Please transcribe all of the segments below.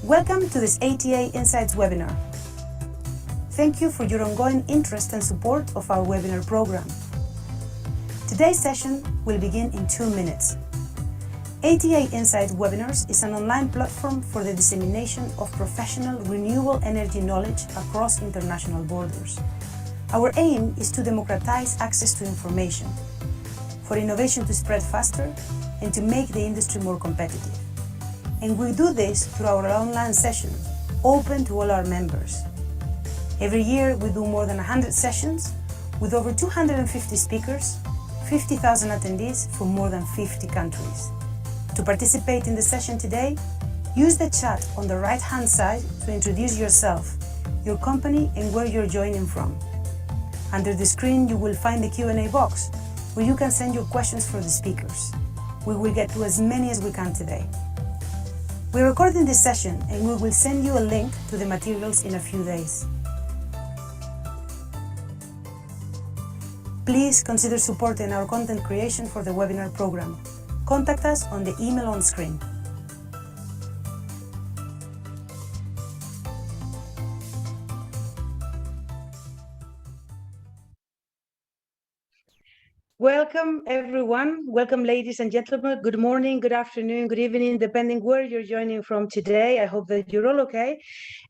Welcome to this ATA Insights webinar. Thank you for your ongoing interest and support of our webinar program. Today's session will begin in 2 minutes. ATA Insights Webinars is an online platform for the dissemination of professional renewable energy knowledge across international borders. Our aim is to democratize access to information, for innovation to spread faster, and to make the industry more competitive. And we do this through our online sessions, open to all our members. Every year we do more than 100 sessions with over 250 speakers, 50,000 attendees from more than 50 countries. To participate in the session today, use the chat on the right-hand side to introduce yourself, your company, and where you're joining from. Under the screen, you will find the Q&A box where you can send your questions for the speakers. We will get to as many as we can today. We're recording this session and we will send you a link to the materials in a few days. Please consider supporting our content creation for the webinar program. Contact us on the email on screen. Welcome everyone. Welcome ladies and gentlemen. Good morning, good afternoon, good evening, depending where you're joining from today. I hope that you're all okay.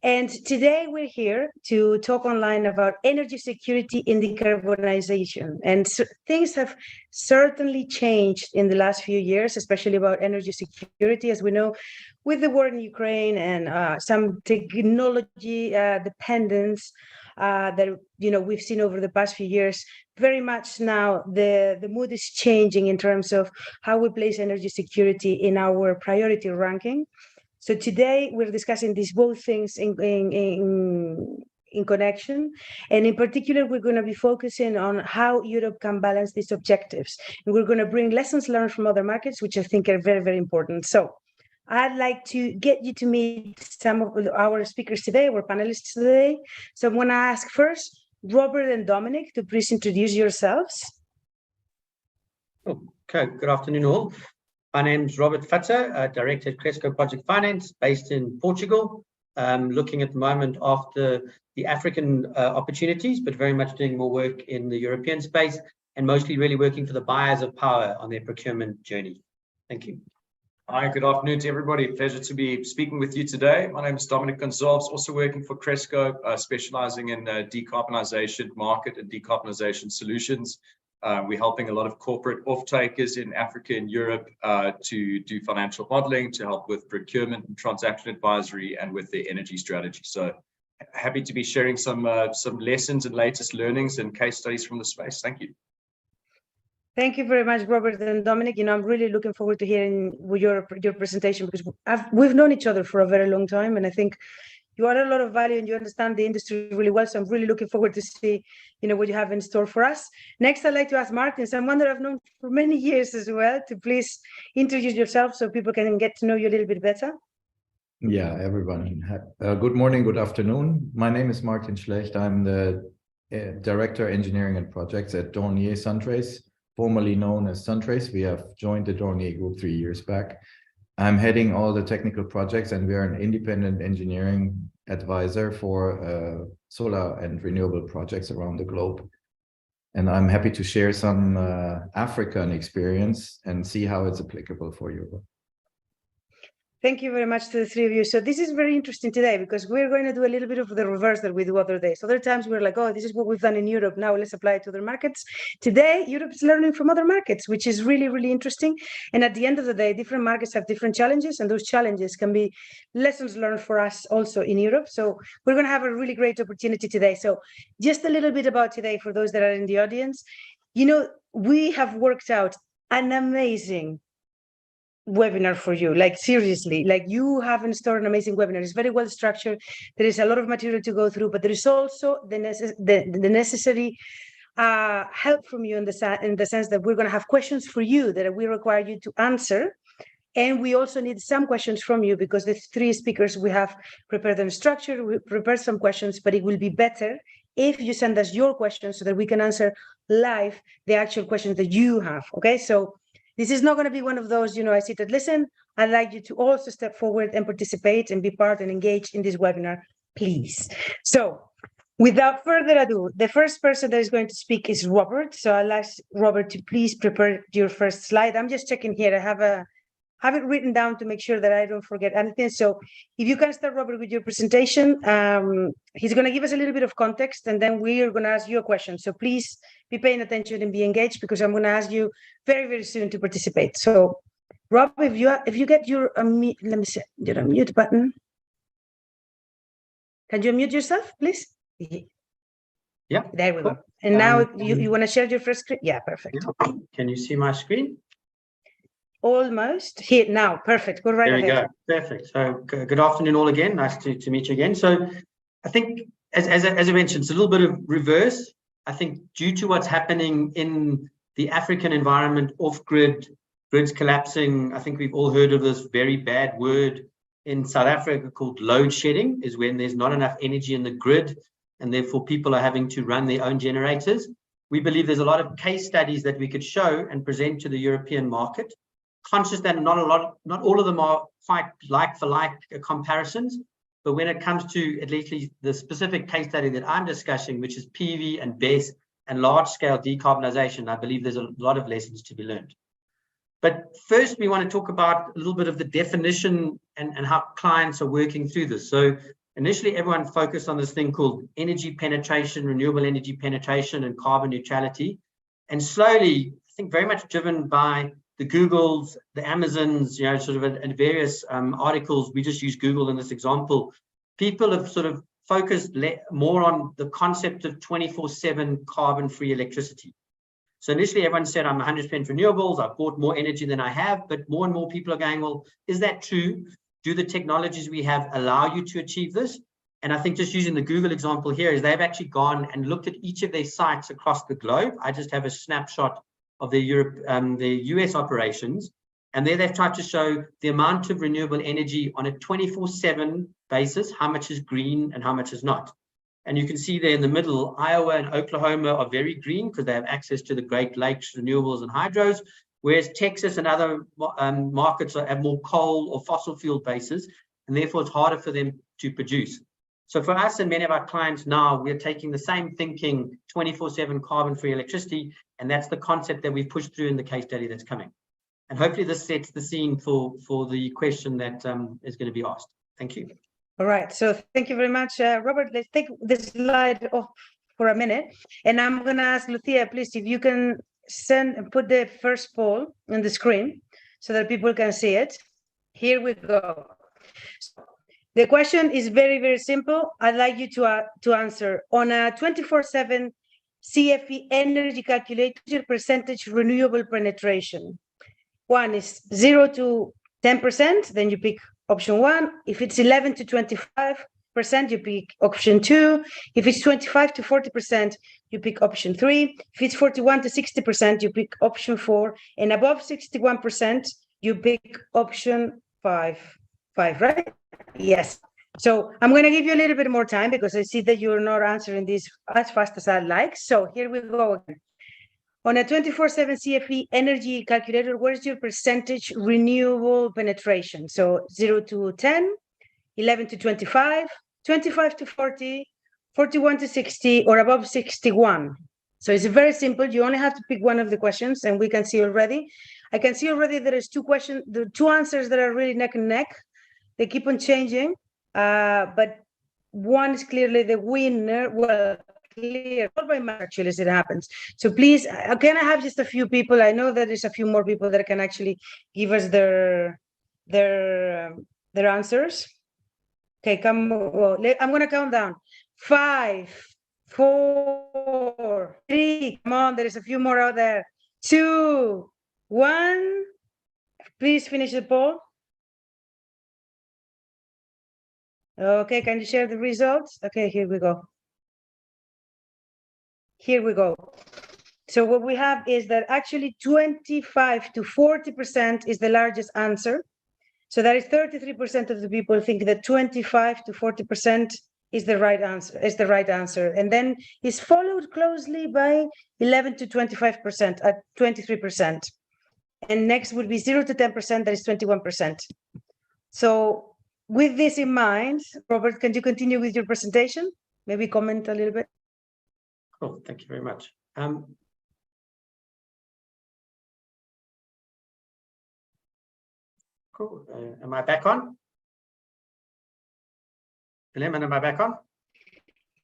And today we're here to talk online about energy security and decarbonization. And things have certainly changed in the last few years, especially about energy security, as we know, with the war in Ukraine and some technology dependence that we've seen over the past few years. Very much now the mood is changing in terms of how we place energy security in our priority ranking. So today we're discussing these both things in connection, and in particular we're going to be focusing on how Europe can balance these objectives, and we're going to bring lessons learned from other markets, which I think are very, very important. So I'd like to get you to meet some of our speakers today, our panelists today. So I'm going to ask first Robert and Dominic to please introduce yourselves. Okay, good afternoon all. My name is Robert Fatzer, Director at Cresco Project Finance based in Portugal, looking at the moment after the African opportunities, but very much doing more work in the European space and mostly really working for the buyers of power on their procurement journey. Thank you. Hi, good afternoon to everybody. Pleasure to be speaking with you today. My name is Dominic Gonzalez, also working for Cresco, specializing in decarbonisation market and decarbonisation solutions. We're helping a lot of corporate off-takers in Africa and Europe to do financial modeling, to help with procurement and transaction advisory and with their energy strategy. So happy to be sharing some lessons and latest learnings and case studies from the space. Thank you. Thank you very much, Robert and Dominic. I'm really looking forward to hearing your presentation because we've known each other for a very long time, and I think you add a lot of value and you understand the industry really well. So I'm really looking forward to see, what you have in store for us. Next, I'd like to ask Martin, someone that I've known for many years as well, to please introduce yourself so people can get to know you a little bit better. Yeah, everyone. Good morning, good afternoon. My name is Martin Schlecht. I'm the Director Engineering and Projects at Dornier Suntrace, formerly known as Suntrace. We have joined the Dornier Group 3 years back. I'm heading all the technical projects, and we are an independent engineering advisor for solar and renewable projects around the globe. And I'm happy to share some African experience and see how it's applicable for Europe. Thank you very much to the three of you. So this is very interesting today because we're going to do a little bit of the reverse that we do other days. Other times we're like, oh, this is what we've done in Europe. Now let's apply it to other markets. Today, Europe is learning from other markets, which is really, really interesting. And at the end of the day, different markets have different challenges, and those challenges can be lessons learned for us also in Europe. So we're going to have a really great opportunity today. So just a little bit about today for those that are in the audience. We have worked out an amazing webinar for you, like seriously, like you have in store an amazing webinar. It's very well structured. There is a lot of material to go through, but there is also the necessary help from you in the sense that we're going to have questions for you that we require you to answer. And we also need some questions from you because the three speakers, we have prepared them structured, we prepared some questions, but it will be better if you send us your questions so that we can answer live the actual questions that you have. Okay, so This is not going to be one of those, I sit and listen. I'd like you to also step forward and participate and be part and engage in this webinar, please. So without further ado, the first person that is going to speak is Robert. So I'll ask Robert to please prepare your first slide. I'm just checking here. I have it written down to make sure that I don't forget anything. So if you can start, Robert, with your presentation, he's going to give us a little bit of context, and then we are going to ask you a question. So please be paying attention and be engaged, because I'm going to ask you very, very soon to participate. So Rob, if you get your let me see your unmute button. Can you unmute yourself, please? Yeah. There we go. And now you want to share your first screen? Yeah, perfect. Yeah. Can you see my screen? Almost here now. Perfect. Go right ahead. There we go. Perfect. So good afternoon all again. Nice to meet you again. So I think as I mentioned, it's a little bit of reverse. I think due to what's happening in the African environment, off-grid, grids collapsing, I think we've all heard of this very bad word in South Africa called load shedding, is when there's not enough energy in the grid and therefore people are having to run their own generators. We believe there's a lot of case studies that we could show and present to the European market. Conscious that not all of them are quite like for like comparisons, but when it comes to at least the specific case study that I'm discussing, which is PV and BESS and large-scale decarbonisation, I believe there's a lot of lessons to be learned. But first, we want to talk about a little bit of the definition and how clients are working through this. So initially, everyone focused on this thing called energy penetration, renewable energy penetration, and carbon neutrality. And slowly, I think very much driven by the Googles, the Amazons, sort of in various articles, we just use Google in this example. People have sort of focused more on the concept of 24/7 carbon-free electricity. So initially, everyone said, I'm 100% renewables, I've bought more energy than I have, but more and more people are going, well, is that true? Do the technologies we have allow you to achieve this? And I think just using the Google example here is they've actually gone and looked at each of their sites across the globe. I just have a snapshot of the US operations, and there they've tried to show the amount of renewable energy on a 24/7 basis, how much is green and how much is not. And you can see there in the middle, Iowa and Oklahoma are very green because they have access to the Great Lakes renewables and hydros, whereas Texas and other markets have more coal or fossil fuel bases, and therefore it's harder for them to produce. So for us and many of our clients now, we're taking the same thinking, 24/7 carbon-free electricity, and that's the concept that we've pushed through in the case study that's coming. And hopefully this sets the scene for the question that is going to be asked. Thank you. All right, so thank you very much, Robert. Let's take this slide off for a minute, and I'm going to ask Lucia, please, if you can put the first poll on the screen so that people can see it. Here we go. So, the question is very, very simple. I'd like you to answer on a 24/7 CFE energy calculator percentage renewable penetration. One is 0 to 10%, then you pick option 1. If it's 11 to 25%, you pick option 2. If it's 25 to 40%, you pick option 3. If it's 41 to 60%, you pick option 4. And above 61%, you pick option 5. 5, right? Yes. So I'm going to give you a little bit more time because I see that you're not answering this as fast as I'd like. So here we go again. On a 24/7 CFE energy calculator, where's your percentage renewable penetration? So 0 to 10, 11 to 25, 25 to 40, 41 to 60, or above 61. So it's very simple. You only have to pick one of the questions, and we can see already. I can see already there is 2 questions, the 2 answers that are really neck and neck. They keep on changing, but one is clearly the winner. Well, clear, not by much actually, as it happens. So please, can I have just a few people? I know that there's a few more people that can actually give us their answers. Okay, come. Well, I'm going to count down. 5, 4, 3. Come on, there is a few more out there. 2, 1. Please finish the poll. Okay, can you share the results? Okay, here we go. Here we go. So what we have is that actually 25 to 40% is the largest answer. So that is 33% of the people think that 25 to 40% is the right answer. And then is followed closely by 11 to 25% at 23%. and next would be 0 to 10%, that is 21%. So with this in mind, Robert, can you continue with your presentation? Maybe comment a little bit. Cool, thank you very much. Cool. Am I back on? Lemon, am I back on?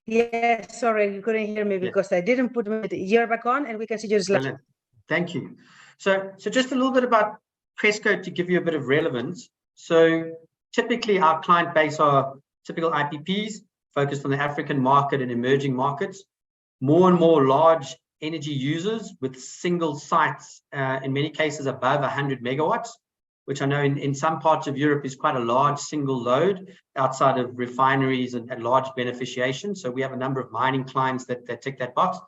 Yeah, sorry, you couldn't hear me because I didn't put my ear back on, and we can see your slide. Brilliant. Thank you. So just a little bit about Cresco to give you a bit of relevance. So typically our client base are typical IPPs focused on the African market and emerging markets. More and more large energy users with single sites, in many cases above 100 megawatts, which I know in some parts of Europe is quite a large single load outside of refineries and large beneficiation. So we have a number of mining clients that tick that box.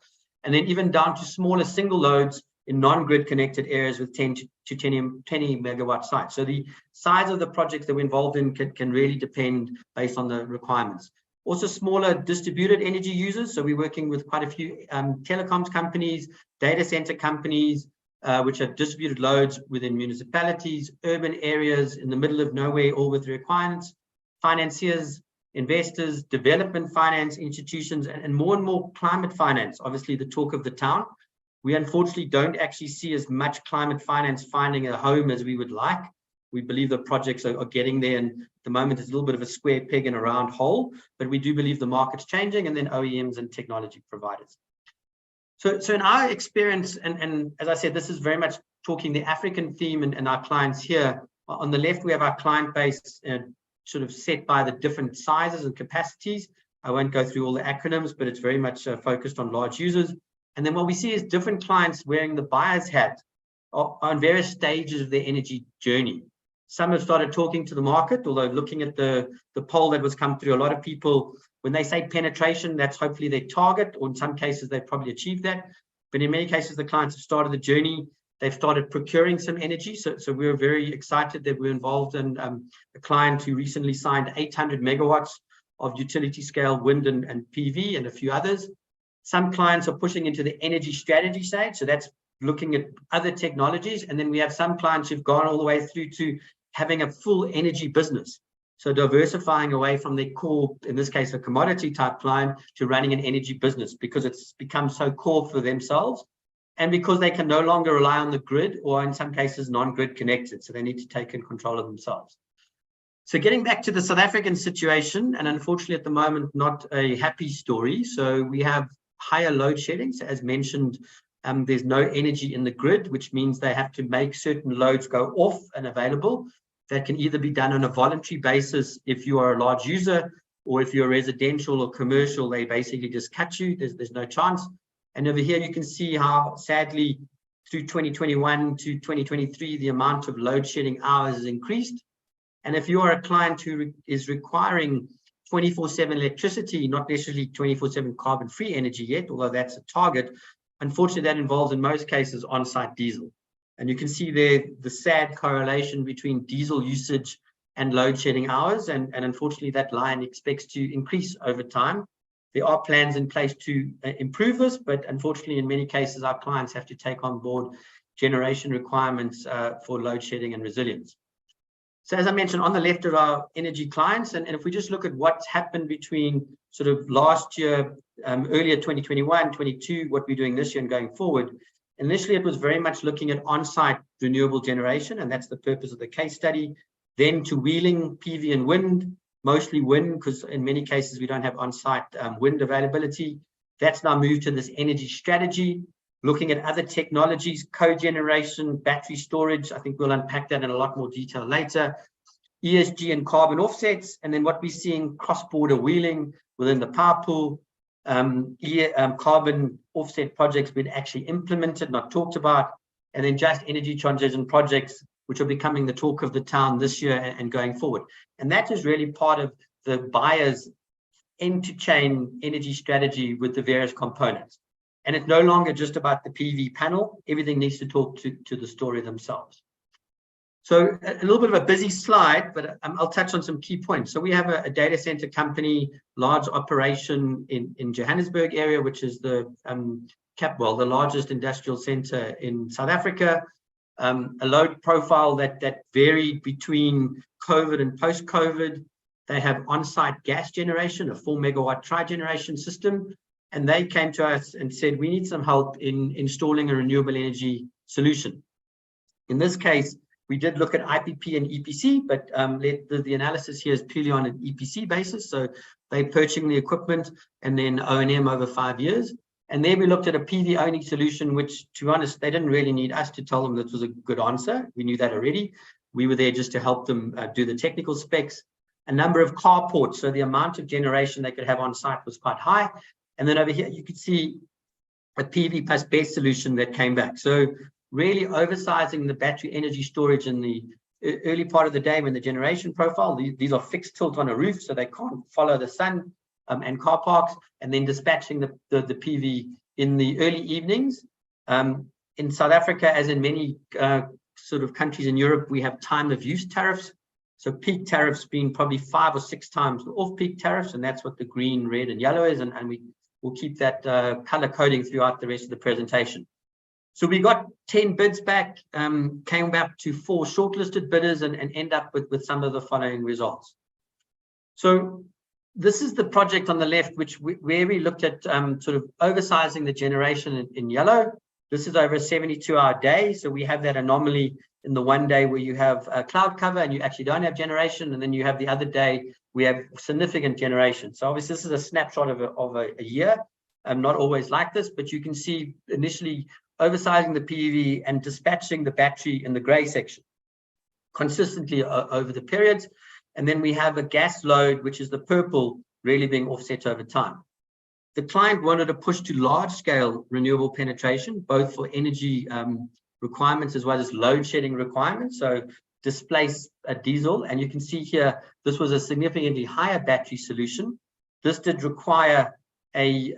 And then even down to smaller single loads in non-grid connected areas with 10 to 20 megawatt sites. So the size of the projects that we're involved in can really depend based on the requirements. Also smaller distributed energy users. So we're working with quite a few telecoms companies, data center companies, which have distributed loads within municipalities, urban areas in the middle of nowhere, all with requirements, financiers, investors, development finance institutions, and more climate finance, obviously the talk of the town. We unfortunately don't actually see as much climate finance finding a home as we would like. We believe the projects are getting there, and at the moment it's a little bit of a square peg in a round hole, but we do believe the market's changing, and then OEMs and technology providers. So in our experience, and as I said, this is very much talking the African theme and our clients here. On the left, we have our client base sort of set by the different sizes and capacities. I won't go through all the acronyms, but it's very much focused on large users. And then what we see is different clients wearing the buyer's hat on various stages of their energy journey. Some have started talking to the market, although looking at the poll that was come through, a lot of people, when they say penetration, that's hopefully their target, or in some cases they've probably achieved that. But in many cases, the clients have started the journey. They've started procuring some energy. So we're very excited that we're involved in a client who recently signed 800 megawatts of utility scale wind and PV and a few others. Some clients are pushing into the energy strategy stage. So that's looking at other technologies. And then we have some clients who've gone all the way through to having a full energy business. So diversifying away from their core, in this case, a commodity type client, to running an energy business because it's become so core for themselves. And because they can no longer rely on the grid, or in some cases non-grid connected. So they need to take in control of themselves. So getting back to the South African situation, and unfortunately at the moment, not a happy story. So we have higher load shedding. So as mentioned, there's no energy in the grid, which means they have to make certain loads go off and available. That can either be done on a voluntary basis if you are a large user, or if you're residential or commercial, they basically just cut you. There's no chance. And over here, you can see how sadly through 2021 to 2023, the amount of load shedding hours has increased. And if you are a client who is requiring 24/7 electricity, not necessarily 24/7 carbon-free energy yet, although that's a target, unfortunately, that involves in most cases on-site diesel. And you can see there the sad correlation between diesel usage and load shedding hours. And unfortunately, that line expects to increase over time. There are plans in place to improve this, but unfortunately, in many cases, our clients have to take on board generation requirements for load shedding and resilience. So as I mentioned, on the left are our energy clients. And if we just look at what's happened between sort of last year, earlier 2021, 22, what we're doing this year and going forward, initially, it was very much looking at on-site renewable generation, and that's the purpose of the case study. Then to wheeling PV and wind, mostly wind, because in many cases, we don't have on-site wind availability. That's now moved to this energy strategy, looking at other technologies, cogeneration, battery storage. I think we'll unpack that in a lot more detail later. ESG and carbon offsets, and then what we're seeing, cross-border wheeling within the power pool, carbon offset projects being actually implemented, not talked about, and then just energy transition projects, which are becoming the talk of the town this year and going forward. And that is really part of the buyer's end-to-chain energy strategy with the various components. And it's no longer just about the PV panel. Everything needs to talk to the story themselves. So a little bit of a busy slide, but I'll touch on some key points. So we have a data center company, large operation in Johannesburg area, which is the largest industrial center in South Africa. a load profile that varied between COVID and post-COVID. They have on-site gas generation, a 4 megawatt tri-generation system. And they came to us and said, we need some help in installing a renewable energy solution. In this case, we did look at IPP and EPC, but the analysis here is purely on an EPC basis. So they're purchasing the equipment and then O&M over 5 years. And there we looked at a PV only solution, which, to be honest, they didn't really need us to tell them that was a good answer. We knew that already. We were there just to help them do the technical specs. A number of carports, so the amount of generation they could have on site was quite high. And then over here, you could see a PV plus BESS solution that came back. So really oversizing the battery energy storage in the early part of the day when the generation profile, these are fixed tilt on a roof, so they can't follow the sun and car parks, and then dispatching the PV in the early evenings. In South Africa, as in many sort of countries in Europe, we have time of use tariffs. So peak tariffs being probably 5 or 6 times the off-peak tariffs, and that's what the green, red, and yellow is, and we will keep that color coding throughout the rest of the presentation. So we got 10 bids back, came back to 4 shortlisted bidders, and end up with some of the following results. So this is the project on the left, where we looked at sort of oversizing the generation in yellow. This is over a 72-hour day. So we have that anomaly in the one day where you have cloud cover and you actually don't have generation. And then you have the other day, we have significant generation. So obviously this is a snapshot of a year. Not always like this, but you can see initially oversizing the PV and dispatching the battery in the gray section consistently over the periods. And then we have a gas load, which is the purple, really being offset over time. The client wanted to push to large-scale renewable penetration, both for energy requirements as well as load shedding requirements. So displace diesel. And you can see here, this was a significantly higher battery solution. This did require a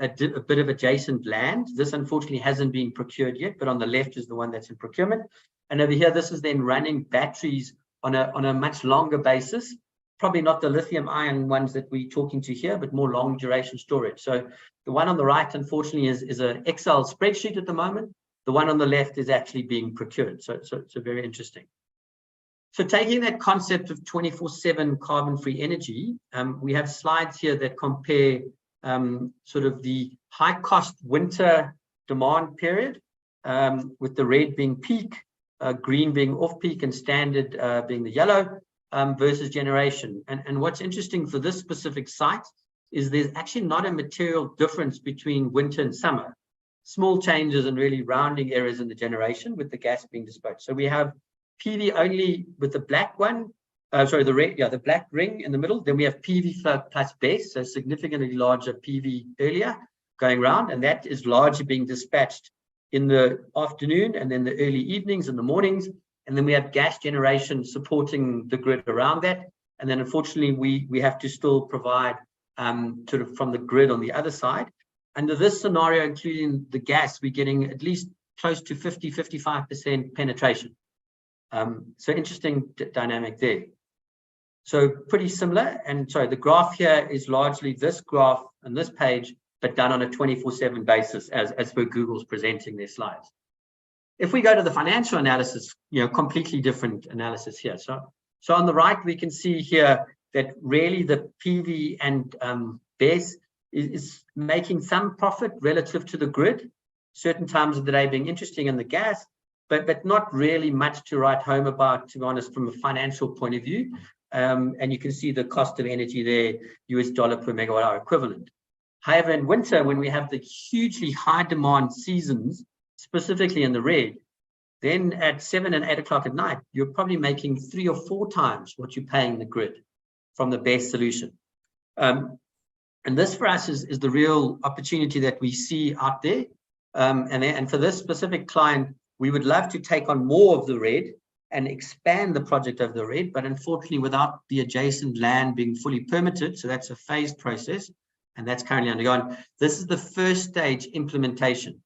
bit of adjacent land. This unfortunately hasn't been procured yet, but on the left is the one that's in procurement. And over here, this is then running batteries on a much longer basis. Probably not the lithium ion ones that we're talking to here, but more long duration storage. So the one on the right, unfortunately, is an Excel spreadsheet at the moment. The one on the left is actually being procured. So very interesting. So taking that concept of 24/7 carbon-free energy, we have slides here that compare sort of the high-cost winter demand period, with the red being peak, green being off-peak, and standard being the yellow. Versus generation. And what's interesting for this specific site is there's actually not a material difference between winter and summer. Small changes and really rounding errors in the generation with the gas being disposed. So we have PV only with the black one, the red, the black ring in the middle. Then we have PV plus BESS, so significantly larger PV earlier going round, and that is largely being dispatched in the afternoon and then the early evenings and the mornings. And then we have gas generation supporting the grid around that. And then unfortunately, we have to still provide sort of from the grid on the other side. Under this scenario, including the gas, we're getting at least close to 50–55% penetration. So interesting dynamic there. So pretty similar. And sorry, the graph here is largely this graph on this page, but done on a 24/7 basis as per Google's presenting their slides. If we go to the financial analysis, completely different analysis here. So on the right, we can see here that really the PV and BESS is making some profit relative to the grid, certain times of the day being interesting in the gas, but not really much to write home about, to be honest, from a financial point of view. And you can see the cost of energy there, US dollar per megawatt hour equivalent. However, in winter, when we have the hugely high demand seasons, specifically in the red, then at 7 and 8 o'clock at night, you're probably making 3 or 4 times what you're paying the grid from the BESS solution. And this for us is the real opportunity that we see out there. And for this specific client, we would love to take on more of the red and expand the project of the red, but unfortunately without the adjacent land being fully permitted. So that's a phased process, and that's currently undergone. This is the first stage implementation.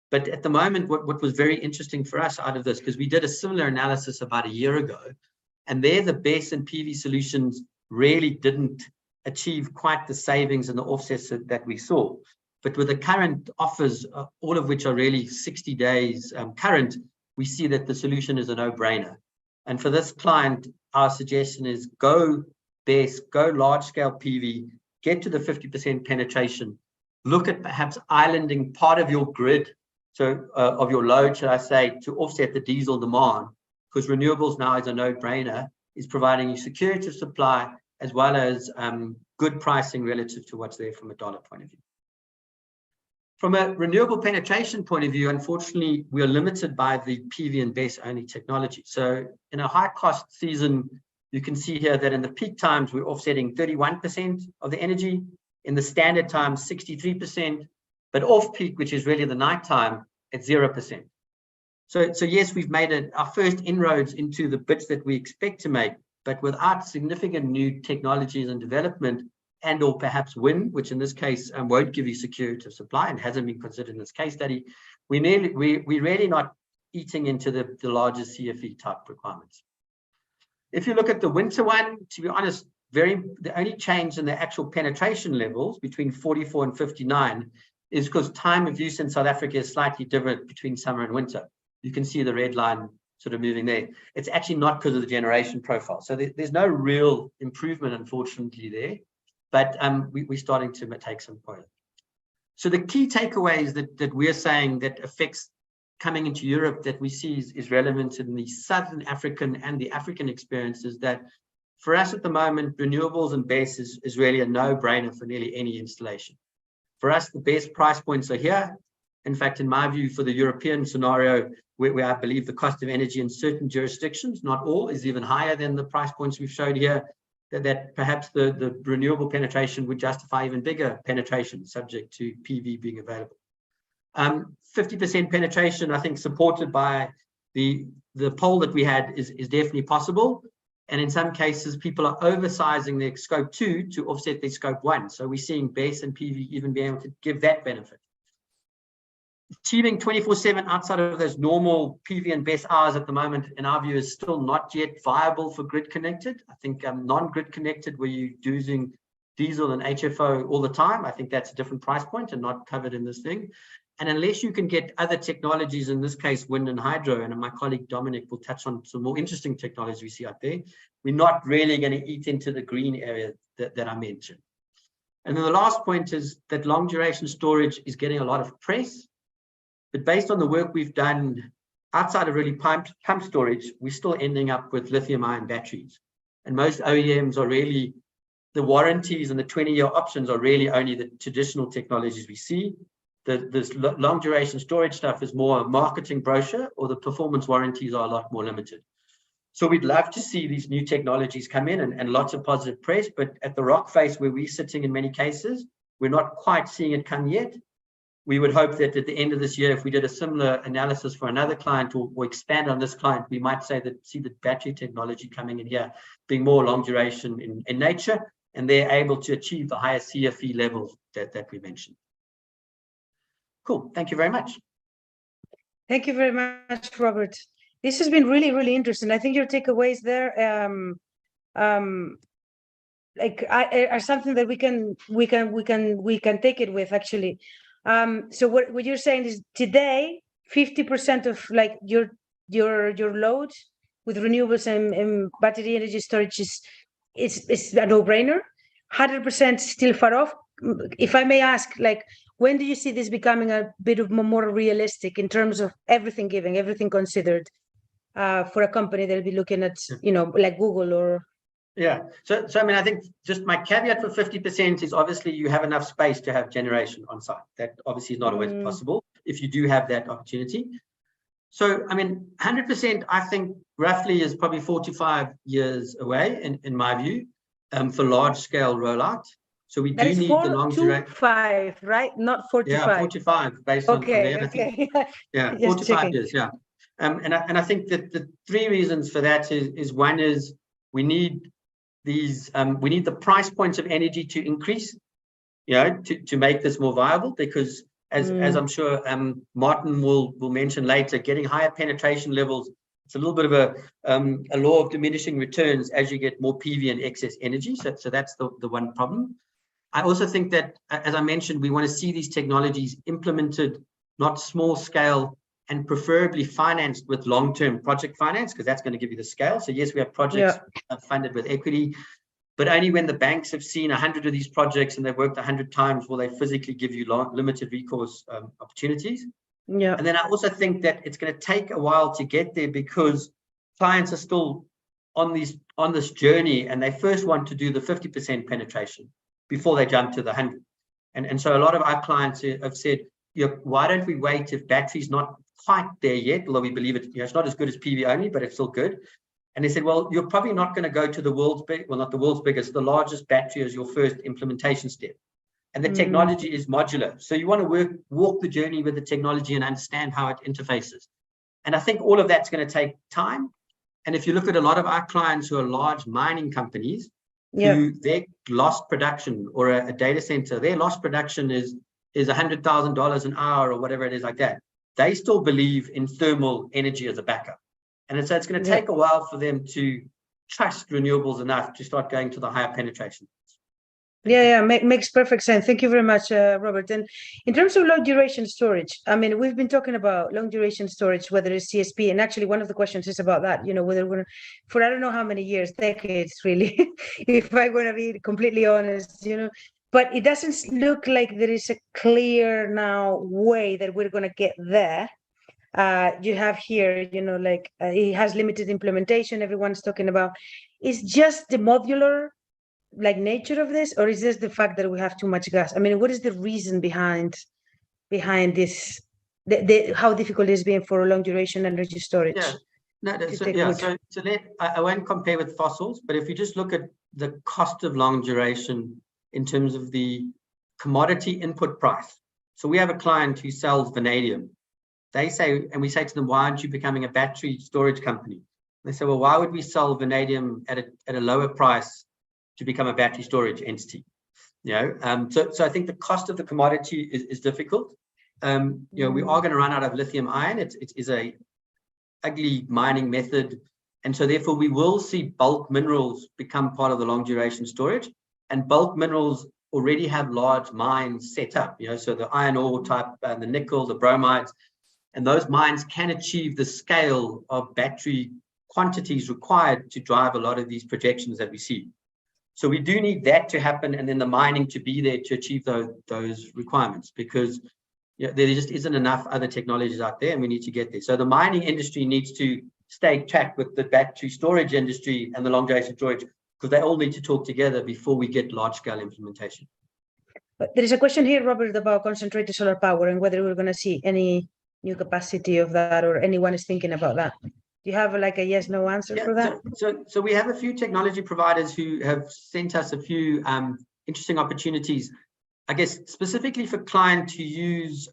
But at the moment, what was very interesting for us out of this, because we did a similar analysis about a year ago, and there the BESS and PV solutions really didn't achieve quite the savings and the offsets that we saw. But with the current offers, all of which are really 60 days current, we see that the solution is a no-brainer. And for this client, our suggestion is go BESS, go large-scale PV, get to the 50% penetration, look at perhaps islanding part of your grid, so of your load, should I say, to offset the diesel demand, because renewables now is a no-brainer, is providing you security of supply as well as good pricing relative to what's there from a dollar point of view. From a renewable penetration point of view, unfortunately, we are limited by the PV and BESS only technology. So in a high cost season, you can see here that in the peak times, we're offsetting 31% of the energy, in the standard times, 63%, but off peak, which is really the nighttime, at 0%. So yes, we've made our first inroads into the bits that we expect to make, but without significant new technologies and development, and or perhaps wind, which in this case won't give you security of supply and hasn't been considered in this case study, we're really not eating into the larger CFE type requirements. If you look at the winter one, to be honest, the only change in the actual penetration levels between 44 and 59 is because time of use in South Africa is slightly different between summer and winter. You can see the red line sort of moving there. It's actually not because of the generation profile. So there's no real improvement, unfortunately, there. But we're starting to take some point. So the key takeaways that we're saying that affects coming into Europe that we see is relevant in the Southern African and the African experiences, that for us at the moment, renewables and BESS is really a no-brainer for nearly any installation. For us, the best price points are here. In fact, in my view, for the European scenario, where I believe the cost of energy in certain jurisdictions, not all, is even higher than the price points we've showed here, that perhaps the renewable penetration would justify even bigger penetration subject to PV being available. 50% penetration, I think, supported by the poll that we had is definitely possible. And in some cases, people are oversizing their scope 2 to offset their scope 1. So we're seeing BESS and PV even being able to give that benefit. Achieving 24/7 outside of those normal PV and BESS hours at the moment, in our view, is still not yet viable for grid connected. I think non-grid connected, where you're using diesel and HFO all the time, I think that's a different price point and not covered in this thing. And unless you can get other technologies, in this case, wind and hydro, and my colleague Dominic will touch on some more interesting technology we see out there, we're not really going to eat into the green area that I mentioned. And then the last point is that long duration storage is getting a lot of press. But based on the work we've done outside of really pump storage, we're still ending up with lithium-ion batteries. And most OEMs are really, the warranties and the 20-year options are really only the traditional technologies we see. This long duration storage stuff is more a marketing brochure, or the performance warranties are a lot more limited. So we'd love to see these new technologies come in and lots of positive press, but at the rock face where we're sitting in many cases, we're not quite seeing it come yet. We would hope that at the end of this year, if we did a similar analysis for another client or expand on this client, we might see the battery technology coming in here being more long duration in nature, and they're able to achieve the higher CFE levels that we mentioned. Cool. Thank you very much. Thank you very much, Robert. This has been really, really interesting. I think your takeaways there are something that we can take it with, actually. So what you're saying is today 50% of like your load with renewables and battery energy storage is a no-brainer. 100% still far off. If I may ask, like, when do you see this becoming a bit of more realistic in terms of everything considered, for a company that'll be looking at, like Google or? Yeah. So I mean, I think just my caveat for 50% is obviously you have enough space to have generation on site. That obviously is not always possible if you do have that opportunity. So, I mean, 100%, I think roughly is probably 45 years away in my view, for large scale rollout. So we do need the long duration. 45, right? Not 45. Yeah, 45 based on okay. Yeah, 45 checking. years. Yeah. And I think that the three reasons for that is one is we need the price points of energy to increase, to make this more viable, because as I'm sure Martin will mention later, getting higher penetration levels, it's a little bit of a law of diminishing returns as you get more PV and excess energy. So that's the one problem. I also think that, as I mentioned, we want to see these technologies implemented, not small scale and preferably financed with long-term project finance, because that's going to give you the scale. So yes, we have projects funded with equity, but only when the banks have seen 100 of these projects and they've worked 100 times will they physically give you limited recourse opportunities. Yeah. And then I also think that it's going to take a while to get there, because clients are still on this journey, and they first want to do the 50% penetration before they jump to the 100. And so a lot of our clients have said, why don't we wait if battery's not quite there yet, although we believe it, it's not as good as PV only, but it's still good. And they said, well, you're probably not going to go to the world's not the world's biggest, the largest battery as your first implementation step. And the technology is modular. So you want to walk the journey with the technology and understand how it interfaces. And I think all of that's going to take time. And if you look at a lot of our clients who are large mining companies, who their lost production, or a data center, their lost production is $100,000 an hour or whatever it is like that. They still believe in thermal energy as a backup. And so it's going to take a while for them to trust renewables enough to start going to the higher penetration. Makes perfect sense. Thank you very much, Robert. And in terms of long duration storage, I mean, we've been talking about long duration storage, whether it's CSP, and actually one of the questions is about that, whether we're for I don't know how many years, decades, really, if I'm going to be completely honest, but it doesn't look like there is a clear now way that we're going to get there. You have here, it has limited implementation. Everyone's talking about, it's just the modular nature of this, or is this the fact that we have too much gas? I mean, what is the reason behind this? How difficult it is being for a long duration energy storage? I won't compare with fossils, but if you just look at the cost of long duration in terms of the commodity input price. So we have a client who sells vanadium. They say, and we say to them, why aren't you becoming a battery storage company? They say, well, why would we sell vanadium at a lower price to become a battery storage entity? So I think the cost of the commodity is difficult. We are going to run out of lithium ion. It is a ugly mining method, and so therefore we will see bulk minerals become part of the long duration storage. And bulk minerals already have large mines set up. So the iron ore type, the nickel, the bromides, and those mines can achieve the scale of battery quantities required to drive a lot of these projections that we see. So we do need that to happen, and then the mining to be there to achieve those requirements, because there just isn't enough other technologies out there, and we need to get there. So the mining industry needs to stay track with the battery storage industry and the long duration storage, because they all need to talk together before we get large scale implementation. But there is a question here, Robert, about concentrated solar power and whether we're going to see any new capacity of that, or anyone is thinking about that. Do you have a yes/no answer for that? So we have a few technology providers who have sent us a few interesting opportunities, I guess, specifically for clients who use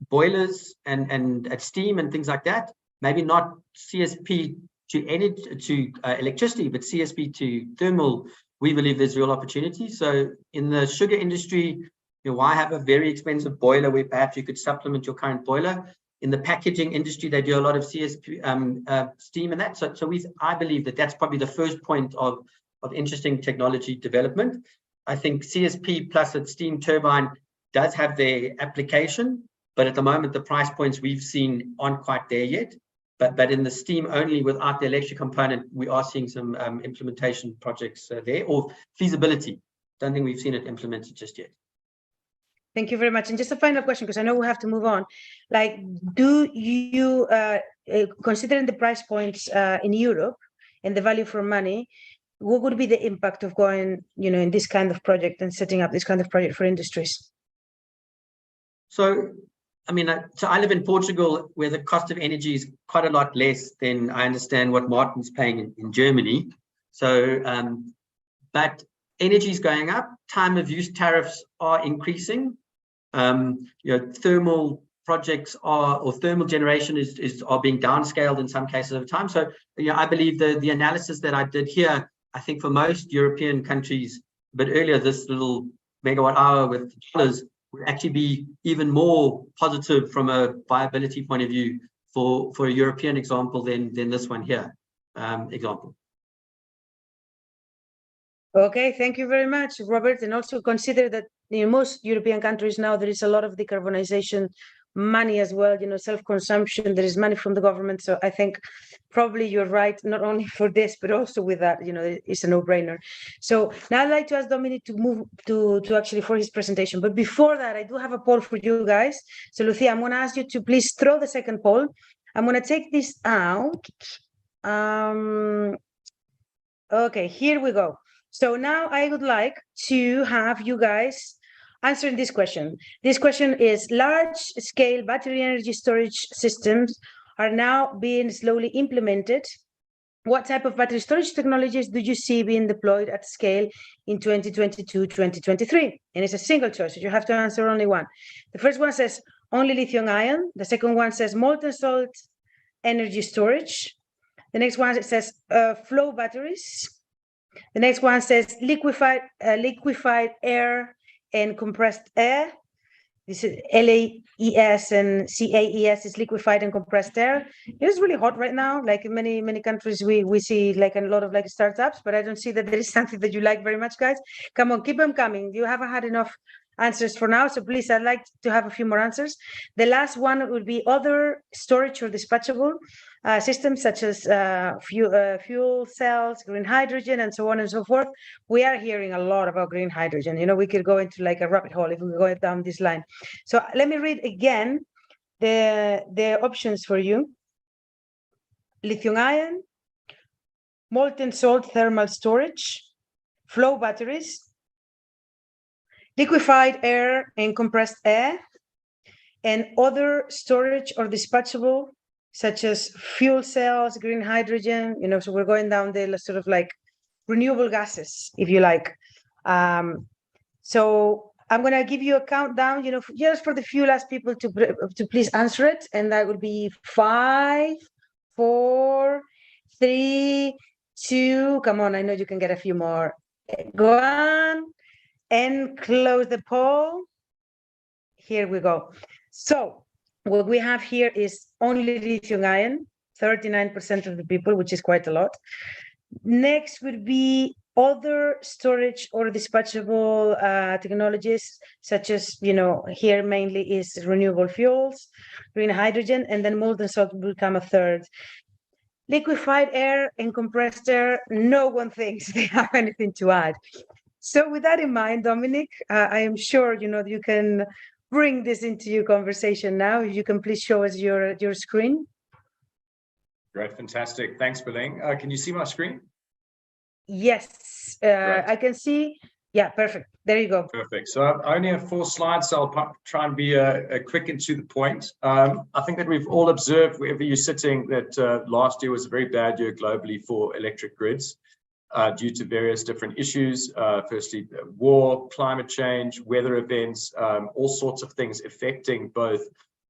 boilers and steam and things like that. Maybe not CSP to electricity, but CSP to thermal. We believe there's real opportunity. So in the sugar industry, why have a very expensive boiler where perhaps you could supplement your current boiler? In the packaging industry, they do a lot of CSP steam and that. So I believe that's probably the first point of interesting technology development. I think CSP plus a steam turbine does have their application, but at the moment the price points we've seen aren't quite there yet. But in the steam only without the electric component, we are seeing some implementation projects there, or feasibility. Don't think we've seen it implemented just yet. Thank you very much. And just a final question, because I know we have to move on. Do you, considering the price points in Europe and the value for money, what would be the impact of going, in this kind of project and setting up this kind of project for industries? So, I live in Portugal, where the cost of energy is quite a lot less than I understand what Martin's paying in Germany. So, but energy is going up. Time of use tariffs are increasing. Thermal projects or thermal generation are being downscaled in some cases over time. So, I believe the analysis that I did here, I think for most European countries, but earlier this little megawatt hour with dollars would actually be even more positive from a viability point of view for a European example than this one here example. Okay, thank you very much, Robert. And also consider that in most European countries now there is a lot of decarbonization money as well, you know, self-consumption, there is money from the government. So I think probably you're right, not only for this, but also with that, you know, it's a no-brainer. So now I'd like to ask Dominic to move to actually for his presentation. But before that, I do have a poll for you guys. So Lucia, I'm going to ask you to please throw the second poll. I'm going to take this out. Okay, here we go. So now I would like to have you guys answering this question. This question is: large-scale battery energy storage systems are now being slowly implemented. What type of battery storage technologies do you see being deployed at scale in 2022, 2023? And it's a single choice, so you have to answer only one. The first one says only lithium ion. The second one says molten salt energy storage. The next one says flow batteries. The next one says liquefied air and compressed air. This is LAES and CAES is liquefied and compressed air. It is really hot right now. Like in many countries, we see like a lot of like startups, but I don't see that there is something that you like very much, guys. Come on, keep them coming. You haven't had enough answers for now, so please, I'd like to have a few more answers. The last one would be other storage or dispatchable systems such as fuel cells, green hydrogen, and so on and so forth. We are hearing a lot about green hydrogen. You know, we could go into like a rabbit hole if we go down this line. So let me read again the options for you: lithium ion, molten salt thermal storage, flow batteries, liquefied air and compressed air, and other storage or dispatchable, such as fuel cells, green hydrogen, you know, so we're going down the sort of like renewable gases, if you like. So I'm going to give you a countdown, you know, just for the few last people to please answer it. And that would be 5, 4, 3, 2. Come on, I know you can get a few more. Go on. And close the poll. Here we go. So what we have here is only lithium ion, 39% of the people, which is quite a lot. Next would be other storage or dispatchable technologies, such as, you know, here mainly is renewable fuels, green hydrogen, and then molten salt will become a third. Liquefied air and compressed air, no one thinks they have anything to add. So with that in mind, Dominic, I am sure, you know, you can bring this into your conversation now. If you can please show us your screen. Great, fantastic. Thanks, Beleng. Can you see my screen? Yes, Right. I can see. Yeah, perfect. There you go. Perfect. So I only have 4 slides, so I'll try and be quick and to the point. I think that we've all observed, wherever you're sitting, that last year was a very bad year globally for electric grids. Due to various different issues, firstly, war, climate change, weather events, all sorts of things affecting both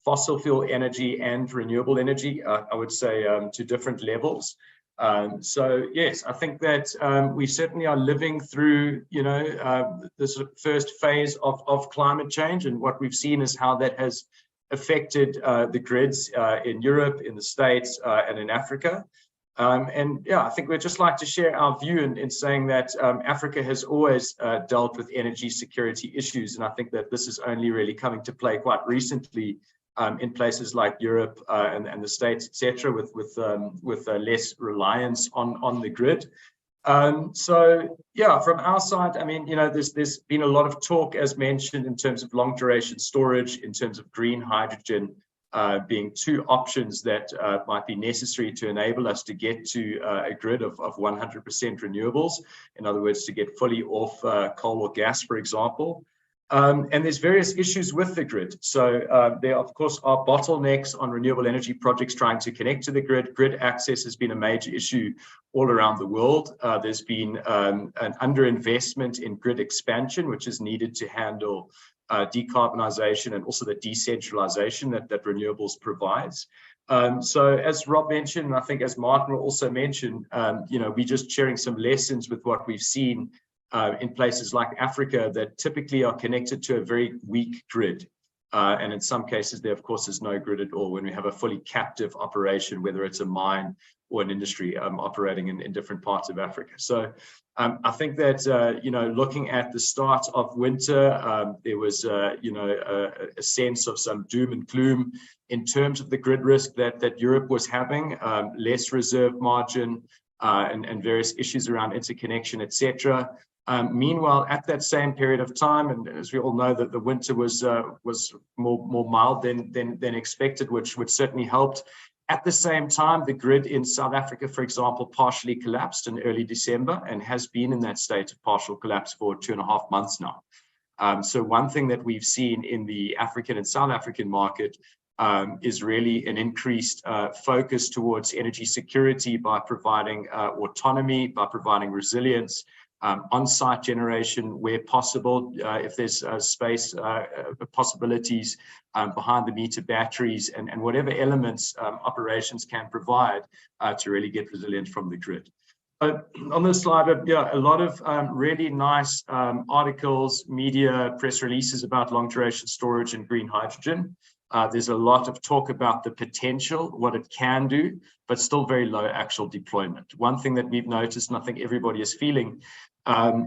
fossil fuel energy and renewable energy, I would say, to different levels. So yes, I think that we certainly are living through, you know, the sort of first phase of climate change, and what we've seen is how that has affected the grids in Europe, in the States, and in Africa. And yeah, I think we'd just like to share our view in saying that Africa has always dealt with energy security issues. And I think that this is only really coming to play quite recently in places like Europe and the States, etc., with less reliance on the grid. So yeah, from our side, I mean, you know, there's been a lot of talk, as mentioned, in terms of long duration storage, in terms of green hydrogen, being 2 options that might be necessary to enable us to get to a grid of 100% renewables. In other words, to get fully off coal or gas, for example. And there's various issues with the grid. So there, of course, are bottlenecks on renewable energy projects trying to connect to the grid. Grid access has been a major issue all around the world. There's been an underinvestment in grid expansion, which is needed to handle decarbonization and also the decentralization that renewables provides. So as Rob mentioned, and I think as Martin will also mention, you know, we're just sharing some lessons with what we've seen in places like Africa that typically are connected to a very weak grid. And in some cases, there, of course, is no grid at all when we have a fully captive operation, whether it's a mine or an industry operating in different parts of Africa. So I think that, looking at the start of winter, there was, a sense of some doom and gloom in terms of the grid risk that Europe was having, less reserve margin and various issues around interconnection, etc. Meanwhile, at that same period of time, and as we all know, that the winter was more mild than expected, which certainly helped. At the same time, the grid in South Africa, for example, partially collapsed in early December and has been in that state of partial collapse for 2.5 months now. So one thing that we've seen in the African and South African market is really an increased focus towards energy security by providing autonomy, by providing resilience, on-site generation where possible, if there's space, possibilities behind the meter batteries and whatever elements operations can provide to really get resilience from the grid. On this slide, a lot of really nice articles, media, press releases about long duration storage and green hydrogen. There's a lot of talk about the potential, what it can do, but still very low actual deployment. One thing that we've noticed, and I think everybody is feeling,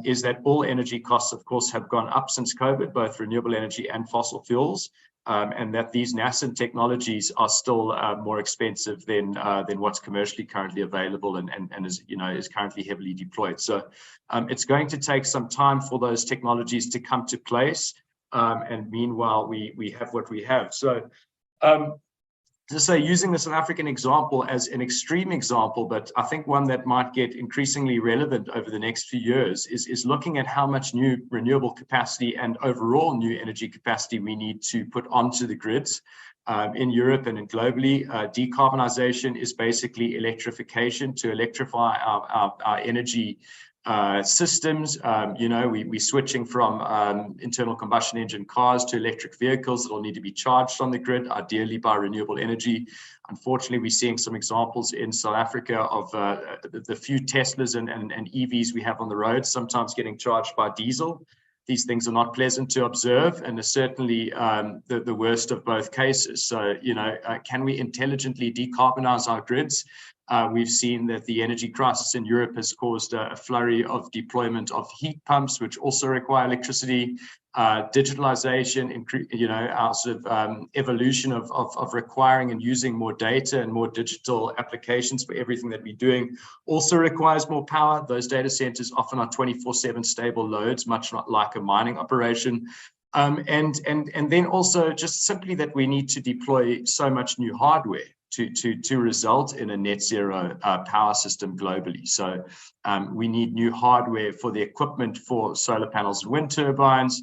is that all energy costs, of course, have gone up since COVID, both renewable energy and fossil fuels, and that these nascent technologies are still more expensive than what's commercially currently available and is currently heavily deployed. So it's going to take some time for those technologies to come to place. And meanwhile, we have what we have. So to say, using the South African example as an extreme example, but I think one that might get increasingly relevant over the next few years is looking at how much new renewable capacity and overall new energy capacity we need to put onto the grids. In Europe and globally, decarbonization is basically electrification to electrify our energy systems. We're switching from internal combustion engine cars to electric vehicles that will need to be charged on the grid, ideally by renewable energy. Unfortunately, we're seeing some examples in South Africa of the few Teslas and EVs we have on the road, sometimes getting charged by diesel. These things are not pleasant to observe and are certainly the worst of both cases. So, can we intelligently decarbonize our grids? We've seen that the energy crisis in Europe has caused a flurry of deployment of heat pumps, which also require electricity. Digitalization, our sort of evolution of requiring and using more data and more digital applications for everything that we're doing also requires more power. Those data centers often are 24/7 stable loads, much like a mining operation. And then also just simply that we need to deploy so much new hardware to result in a net zero power system globally. So we need new hardware for the equipment for solar panels and wind turbines,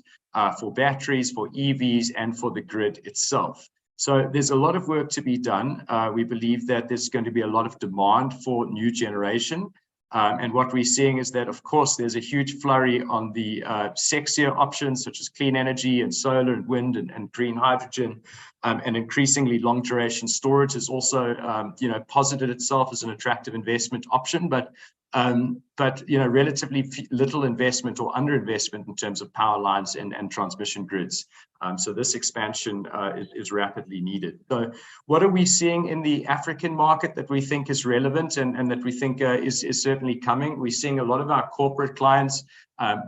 for batteries, for EVs, and for the grid itself. So there's a lot of work to be done. We believe that there's going to be a lot of demand for new generation. And what we're seeing is that, of course, there's a huge flurry on the sexier options, such as clean energy and solar and wind and green hydrogen. And increasingly long duration storage is also, posited itself as an attractive investment option, but relatively little investment or underinvestment in terms of power lines and transmission grids. So this expansion is rapidly needed. So what are we seeing in the African market that we think is relevant and that we think is certainly coming? We're seeing a lot of our corporate clients,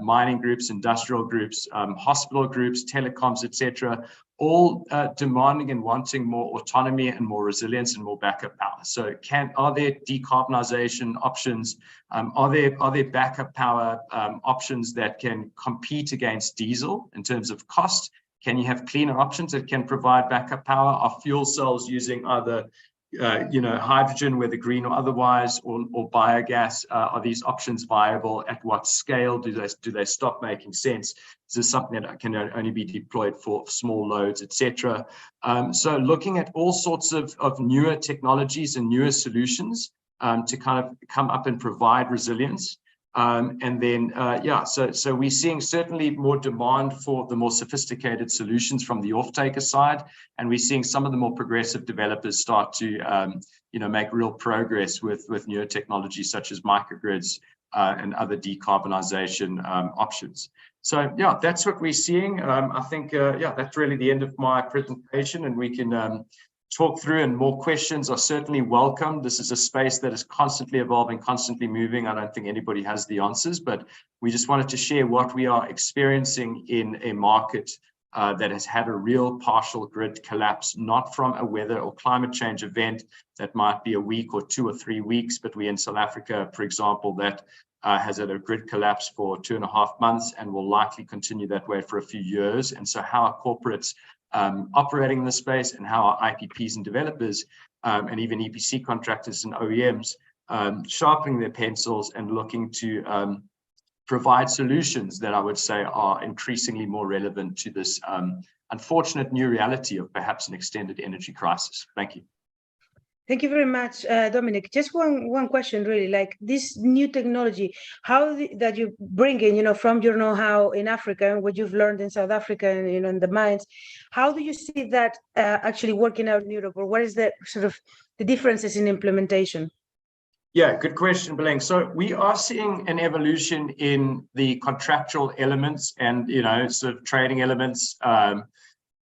mining groups, industrial groups, hospital groups, telecoms, etc., all demanding and wanting more autonomy and more resilience and more backup power. So are there decarbonization options? Are there backup power options that can compete against diesel in terms of cost? Can you have cleaner options that can provide backup power? Are fuel cells using either hydrogen, whether green or otherwise, or biogas? Are these options viable? At what scale do they stop making sense? Is this something that can only be deployed for small loads, etc.? So looking at all sorts of newer technologies and newer solutions to kind of come up and provide resilience. And then, so we're seeing certainly more demand for the more sophisticated solutions from the off-taker side, and we're seeing some of the more progressive developers start to, make real progress with newer technologies such as microgrids, and other decarbonisation options. So yeah, that's what we're seeing. I think that's really the end of my presentation, and we can talk through, and more questions are certainly welcome. This is a space that is constantly evolving, constantly moving. I don't think anybody has the answers, but we just wanted to share what we are experiencing in a market that has had a real partial grid collapse, not from a weather or climate change event that might be a week or 2 or 3 weeks, but we in South Africa, for example, that has had a grid collapse for 2.5 months and will likely continue that way for a few years. And so how are corporates operating in the space, and how are IPPs and developers and even EPC contractors and OEMs sharpening their pencils and looking to provide solutions that I would say are increasingly more relevant to this unfortunate new reality of perhaps an extended energy crisis. Thank you. Thank you very much, Dominic. Just one question, really, like this new technology, that you bring in, from your know-how in Africa and what you've learned in South Africa and, in the mines, how do you see that actually working out in Europe, or what is the sort of the differences in implementation? Yeah, good question, Beleng. So we are seeing an evolution in the contractual elements and, sort of trading elements,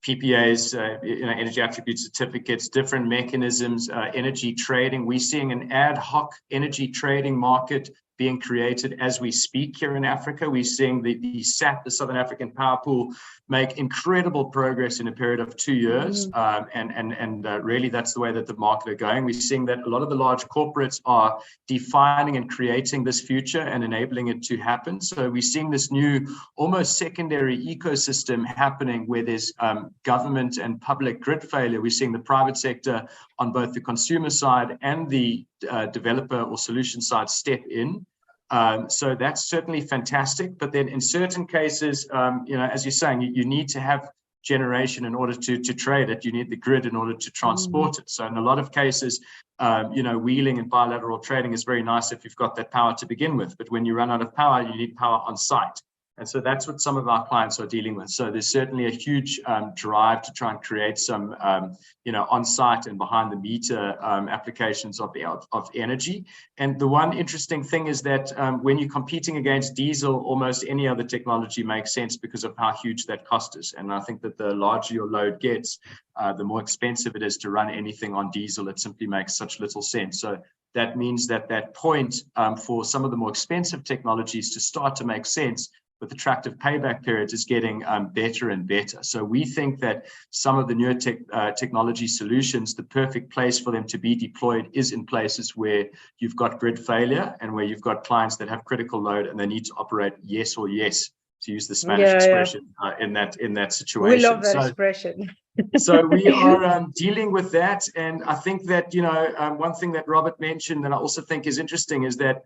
PPAs, energy attribute certificates, different mechanisms, energy trading. We're seeing an ad hoc energy trading market being created as we speak here in Africa. We're seeing the SAP, the Southern African Power Pool, make incredible progress in a period of 2 years. And really that's the way that the market are going. We're seeing that a lot of the large corporates are defining and creating this future and enabling it to happen. So we're seeing this new almost secondary ecosystem happening where there's government and public grid failure. We're seeing the private sector on both the consumer side and the developer or solution side step in. So that's certainly fantastic. But then in certain cases, as you're saying, you need to have generation in order to trade it. You need the grid in order to transport it. So in a lot of cases, wheeling and bilateral trading is very nice if you've got that power to begin with. But when you run out of power, you need power on site. And so that's what some of our clients are dealing with. So there's certainly a huge drive to try and create some, on-site and behind-the-meter applications of energy. And the one interesting thing is that when you're competing against diesel, almost any other technology makes sense because of how huge that cost is. And I think that the larger your load gets, the more expensive it is to run anything on diesel. It simply makes such little sense. So that means that point for some of the more expensive technologies to start to make sense with attractive payback periods is getting better and better. So we think that some of the newer technology solutions, the perfect place for them to be deployed is in places where you've got grid failure and where you've got clients that have critical load and they need to operate yes or yes, to use the Spanish expression, in that situation. We love that expression. So we are dealing with that. And I think that, one thing that Robert mentioned that I also think is interesting is that,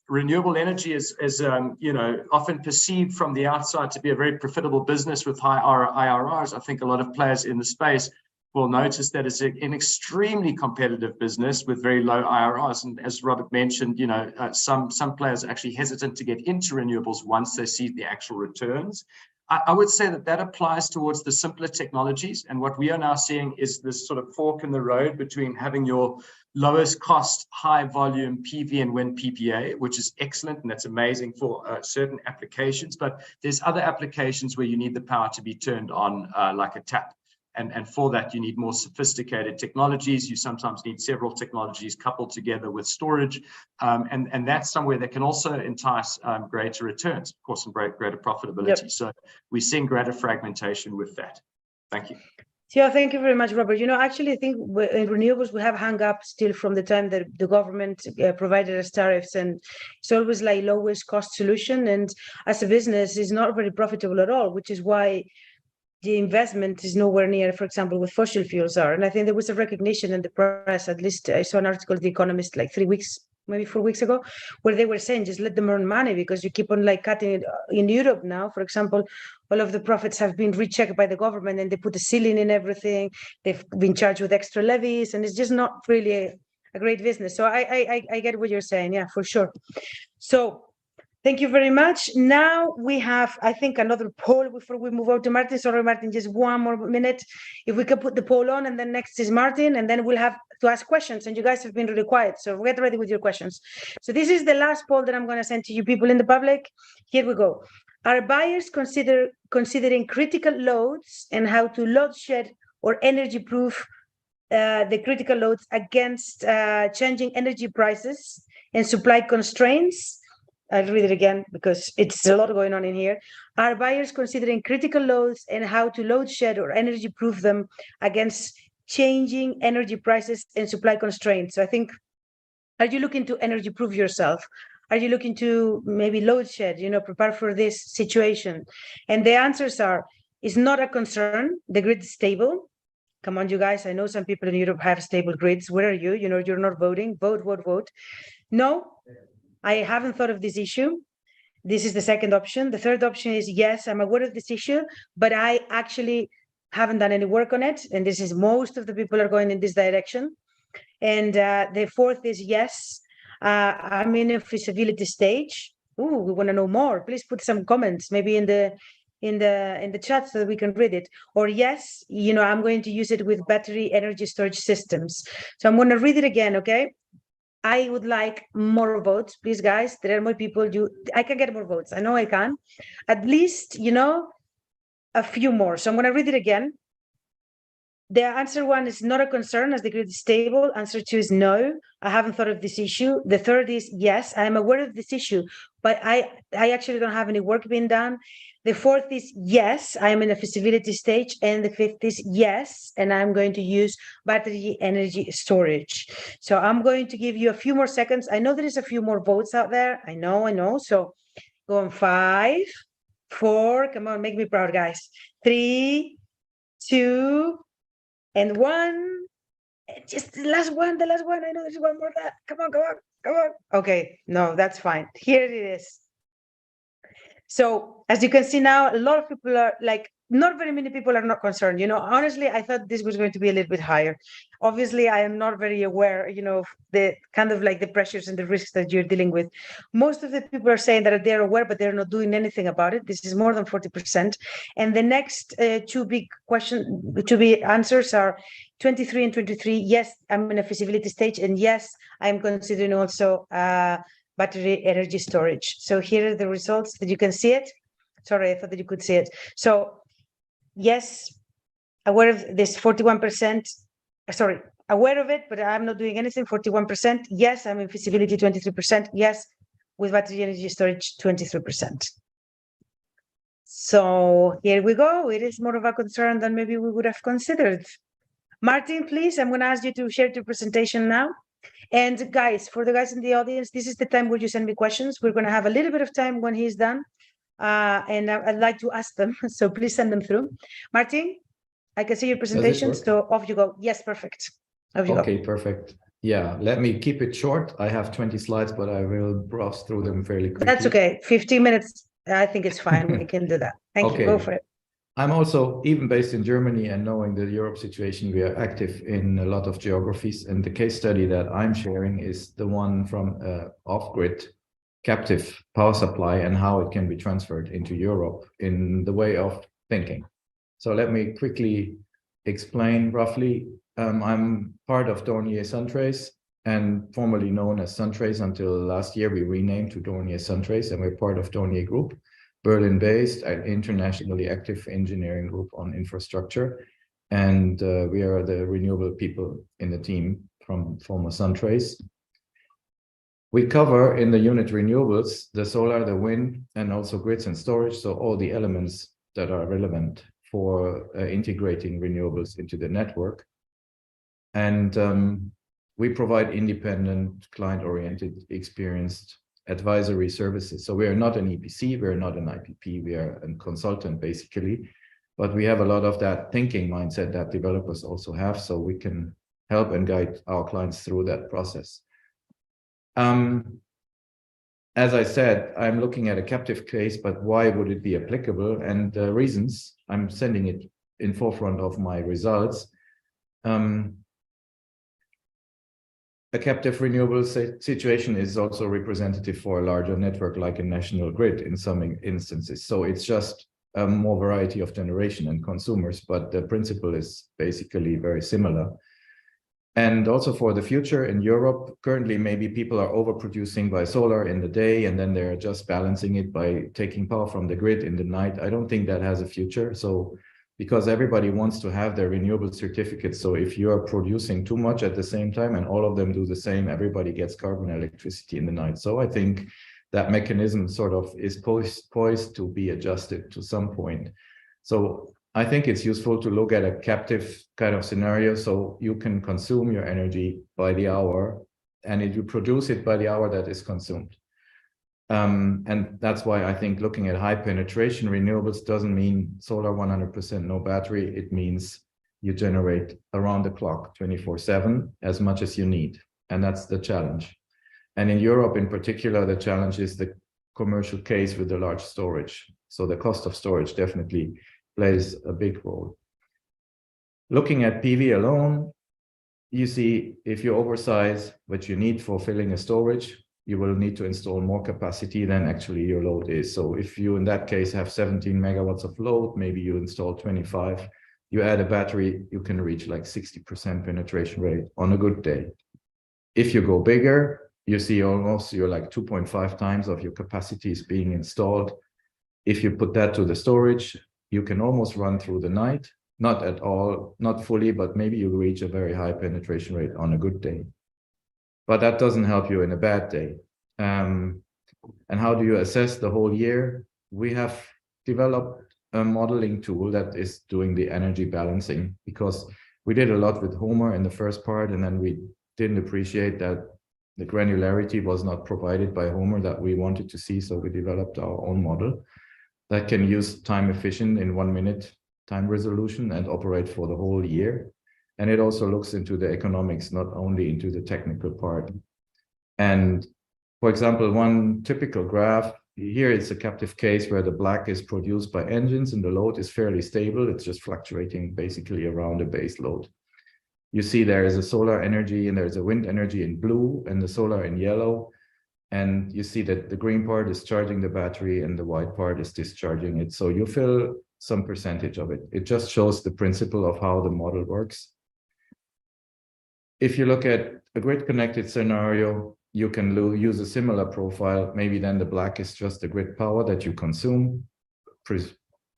renewable energy is often perceived from the outside to be a very profitable business with high IRRs. I think a lot of players in the space will notice that it's an extremely competitive business with very low IRRs. And as Robert mentioned, some players are actually hesitant to get into renewables once they see the actual returns. I would say that applies towards the simpler technologies. And what we are now seeing is this sort of fork in the road between having your lowest cost, high volume PV and wind PPA, which is excellent. And that's amazing for certain applications. But there's other applications where you need the power to be turned on like a tap. And for that, you need more sophisticated technologies. You sometimes need several technologies coupled together with storage. And that's somewhere that can also entice greater returns, of course, and greater profitability. Yep. So we're seeing greater fragmentation with that. Thank you. Yeah, thank you very much, Robert. Actually, I think in renewables, we have hung up still from the time that the government provided us tariffs, and it's always like lowest cost solution. And as a business, it's not very profitable at all, which is why the investment is nowhere near, for example, with fossil fuels are. And I think there was a recognition in the press, at least I saw an article in The Economist like 3 weeks, maybe 4 weeks ago, where they were saying, just let them earn money because you keep on like cutting it. In Europe now, for example, all of the profits have been rechecked by the government and they put a ceiling in everything. They've been charged with extra levies and it's just not really a great business. So I get what you're saying. Yeah, for sure. So Thank you very much. Now we have, I think, another poll before we move on to Martin. Sorry, Martin, just one more minute. If we can put the poll on, and then next is Martin, and then we'll have to ask questions. And you guys have been really quiet, so get ready with your questions. So this is the last poll that I'm going to send to you people in the public. Here we go. Are buyers considering critical loads and how to load shed or energy proof the critical loads against changing energy prices and supply constraints? I'll read it again because it's a lot going on in here. Are buyers considering critical loads and how to load shed or energy proof them against changing energy prices and supply constraints? So I think, are you looking to energy proof yourself? Are you looking to maybe load shed, prepare for this situation? And the answers are, it's not a concern. The grid is stable. Come on, you guys. I know some people in Europe have stable grids. Where are you? You're not voting. Vote, vote, vote. No. I haven't thought of this issue. This is the second option. The third option is, yes, I'm aware of this issue, but I actually haven't done any work on it. And this is most of the people are going in this direction. And the fourth is, yes, I'm in a feasibility stage. Ooh, we want to know more. Please put some comments, maybe in the chat so that we can read it. Or yes, I'm going to use it with battery energy storage systems. So I'm going to read it again, okay? I would like more votes, please, guys. There are more people. I can get more votes. I know I can. At least, a few more. So I'm going to read it again. The answer one is not a concern as the grid is stable. Answer two is no. I haven't thought of this issue. The third is yes, I am aware of this issue, but I actually don't have any work being done. The fourth is yes, I am in a feasibility stage. And the fifth is yes, and I'm going to use battery energy storage. So I'm going to give you a few more seconds. I know there is a few more votes out there. I know. So go on 5, 4. Come on, make me proud, guys. 3, 2, and 1. Just the last one. I know there's one more. Come on. Okay, no, that's fine. Here it is. So as you can see now, a lot of people are like, not very many people are not concerned. Honestly, I thought this was going to be a little bit higher. Obviously, I am not very aware, of the kind of like the pressures and the risks that you're dealing with. Most of the people are saying that they're aware, but they're not doing anything about it. This is more than 40%. And the next two big answers are 23 and 23. Yes, I'm in a feasibility stage. And yes, I'm considering also battery energy storage. So here are the results that you can see it. Sorry, I thought that you could see it. So yes, aware of this 41%. Sorry, aware of it, but I'm not doing anything, 41%. Yes, I'm in feasibility, 23%. Yes, with battery energy storage, 23%. So here we go. It is more of a concern than maybe we would have considered. Martin, please, I'm going to ask you to share your presentation now. And guys, for the guys in the audience, this is the time where you send me questions. We're going to have a little bit of time when he's done. And I'd like to ask them. So please send them through. Martin, I can see your presentation. So off you go. Yes, perfect. Off you go. Okay, perfect. Yeah, let me keep it short. I have 20 slides, but I will browse through them fairly quickly. That's okay. 15 minutes. I think it's fine. We can do that. Thank you. Go for it. I'm also, even based in Germany and knowing the Europe situation, we are active in a lot of geographies. And the case study that I'm sharing is the one from off-grid captive power supply and how it can be transferred into Europe in the way of thinking. So let me quickly explain roughly. I'm part of Dornier Suntrace, and formerly known as Suntrace until last year. We renamed to Dornier Suntrace, and we're part of Dornier Group, Berlin-based and internationally active engineering group on infrastructure. And we are the renewable people in the team from former Suntrace. We cover in the unit renewables, the solar, the wind, and also grids and storage. So all the elements that are relevant for integrating renewables into the network. And we provide independent, client-oriented, experienced advisory services. So we are not an EPC, we're not an IPP, we are a consultant basically, but we have a lot of that thinking mindset that developers also have, so we can help and guide our clients through that process. As I said, I'm looking at a captive case, but why would it be applicable? And the reasons, I'm sending it in forefront of my results. a captive renewable situation is also representative for a larger network like a national grid in some instances. So it's just a more variety of generation and consumers, but the principle is basically very similar. And also for the future in Europe, currently maybe people are overproducing by solar in the day and then they're just balancing it by taking power from the grid in the night. I don't think that has a future. So because everybody wants to have their renewable certificates. So if you are producing too much at the same time and all of them do the same, everybody gets carbon electricity in the night. So I think that mechanism sort of is poised to be adjusted to some point. So I think it's useful to look at a captive kind of scenario. So you can consume your energy by the hour, and if you produce it by the hour that is consumed. And that's why I think looking at high penetration renewables doesn't mean solar 100% no battery. It means you generate around the clock 24/7 as much as you need. And that's the challenge. And in Europe in particular, the challenge is the commercial case with the large storage. So the cost of storage definitely plays a big role. Looking at PV alone, you see if you oversize what you need for filling a storage, you will need to install more capacity than actually your load is. So if you, in that case, have 17 megawatts of load, maybe you install 25, you add a battery, you can reach like 60% penetration rate on a good day. If you go bigger, you see almost you're like 2.5 times of your capacity is being installed. If you put that to the storage, you can almost run through the night, not at all, not fully, but maybe you reach a very high penetration rate on a good day. But that doesn't help you in a bad day. And how do you assess the whole year? We have developed a modeling tool that is doing the energy balancing, because we did a lot with Homer in the first part, and then we didn't appreciate that the granularity was not provided by Homer that we wanted to see. So we developed our own model that can use time efficient in 1 minute time resolution and operate for the whole year. And it also looks into the economics, not only into the technical part. And for example, one typical graph here, it's a captive case where the black is produced by engines and the load is fairly stable. It's just fluctuating basically around a base load. You see there is a solar energy and there's a wind energy in blue and the solar in yellow. And you see that the green part is charging the battery and the white part is discharging it. So you fill some percentage of it. It just shows the principle of how the model works. If you look at a grid connected scenario, you can use a similar profile. Maybe then the black is just the grid power that you consume.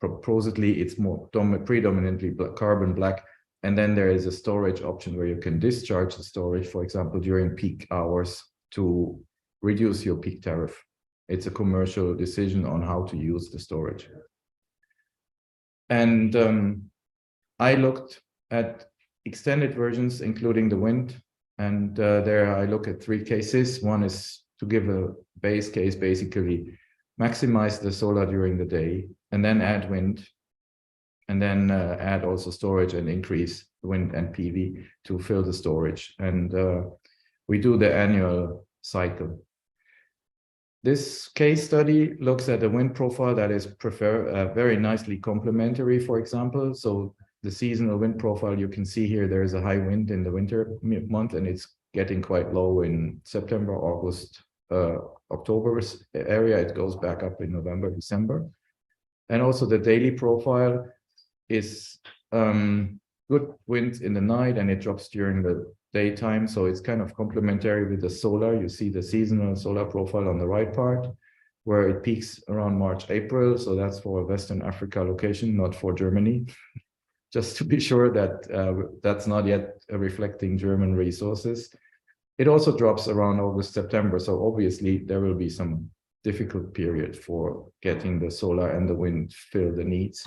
Supposedly, it's more predominantly carbon black. And then there is a storage option where you can discharge the storage, for example, during peak hours to reduce your peak tariff. It's a commercial decision on how to use the storage. And I looked at extended versions, including the wind. And there I look at 3 cases. One is to give a base case, basically maximize the solar during the day, and then add wind, and then add also storage and increase wind and PV to fill the storage. And we do the annual cycle. This case study looks at a wind profile that is very nicely complementary, for example. So the seasonal wind profile, you can see here, there is a high wind in the winter month, and it's getting quite low in September, August, October area. It goes back up in November, December. And also the daily profile is good winds in the night, and it drops during the daytime. So it's kind of complementary with the solar. You see the seasonal solar profile on the right part, where it peaks around March, April. So that's for a Western Africa location, not for Germany. Just to be sure that that's not yet reflecting German resources. It also drops around August, September. So obviously there will be some difficult period for getting the solar and the wind fill the needs.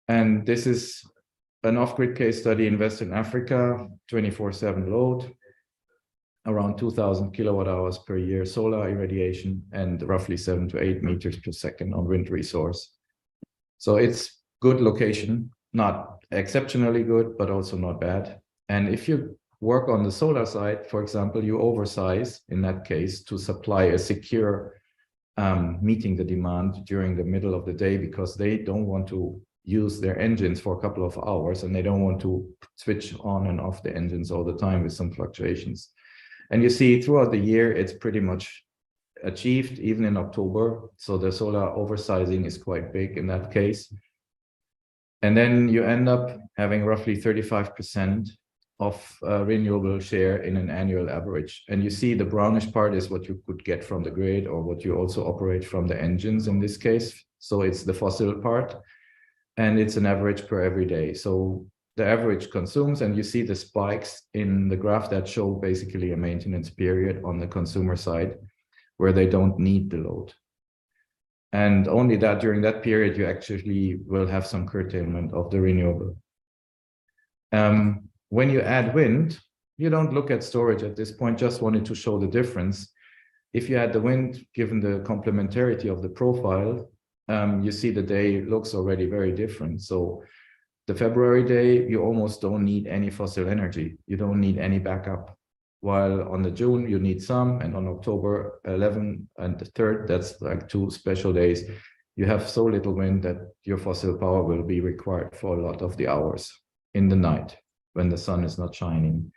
And this is an off-grid case study in Western Africa, 24/7 load, around 2,000 kilowatt hours per year solar irradiation, and roughly 7 to 8 meters per second on wind resource. So it's good location. Not exceptionally good, but also not bad. And if you work on the solar side, for example, you oversize in that case to supply a secure meeting the demand during the middle of the day, because they don't want to use their engines for a couple of hours and they don't want to switch on and off the engines all the time with some fluctuations. And you see throughout the year, it's pretty much achieved, even in October. So the solar oversizing is quite big in that case. And then you end up having roughly 35% of renewable share in an annual average. And you see the brownish part is what you could get from the grid or what you also operate from the engines in this case. So it's the fossil part, and it's an average per every day. So the average consumes, and you see the spikes in the graph that show basically a maintenance period on the consumer side where they don't need the load. And only that during that period, you actually will have some curtailment of the renewable. When you add wind, you don't look at storage at this point, just wanted to show the difference. If you add the wind, given the complementarity of the profile, you see the day looks already very different. So the February day, you almost don't need any fossil energy. You don't need any backup. While on the June, you need some, and on October 11 and the 3rd, that's like 2 special days, you have so little wind that your fossil power will be required for a lot of the hours in the night when the sun is not shining.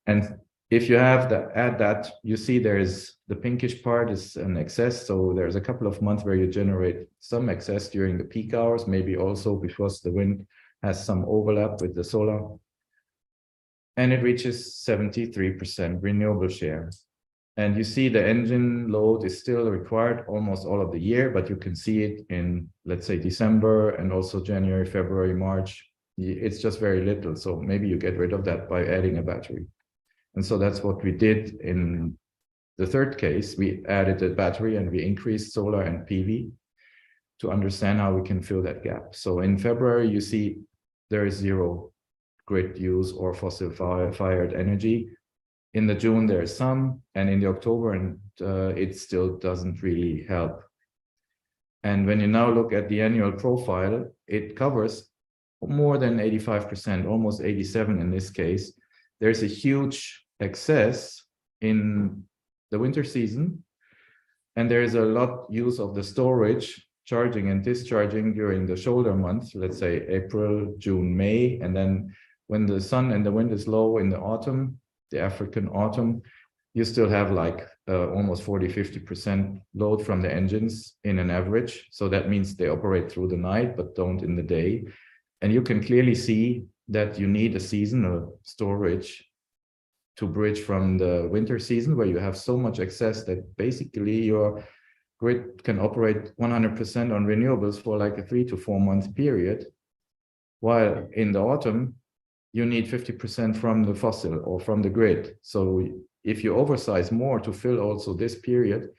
And if you have add that, you see there's the pinkish part is an excess. So there's a couple of months where you generate some excess during the peak hours, maybe also because the wind has some overlap with the solar. And it reaches 73% renewable share. And you see the engine load is still required almost all of the year, but you can see it in, let's say, December and also January, February, March. It's just very little. So maybe you get rid of that by adding a battery. And so that's what we did in the 3rd case. We added a battery and we increased solar and PV to understand how we can fill that gap. So in February, you see there is 0 grid use or fossil fired energy. In the June, there is some, and in the October, and it still doesn't really help. And when you now look at the annual profile, it covers more than 85%, almost 87 in this case. There's a huge excess in the winter season, and there is a lot use of the storage, charging and discharging during the shoulder months, let's say April, June, May, and then when the sun and the wind is low in the autumn, the African autumn, you still have like almost 40–50% load from the engines in an average. So that means they operate through the night, but don't in the day. And you can clearly see that you need a seasonal storage to bridge from the winter season where you have so much excess that basically your grid can operate 100% on renewables for like a 3 to 4 month period. While in the autumn, you need 50% from the fossil or from the grid. So if you oversize more to fill also this period,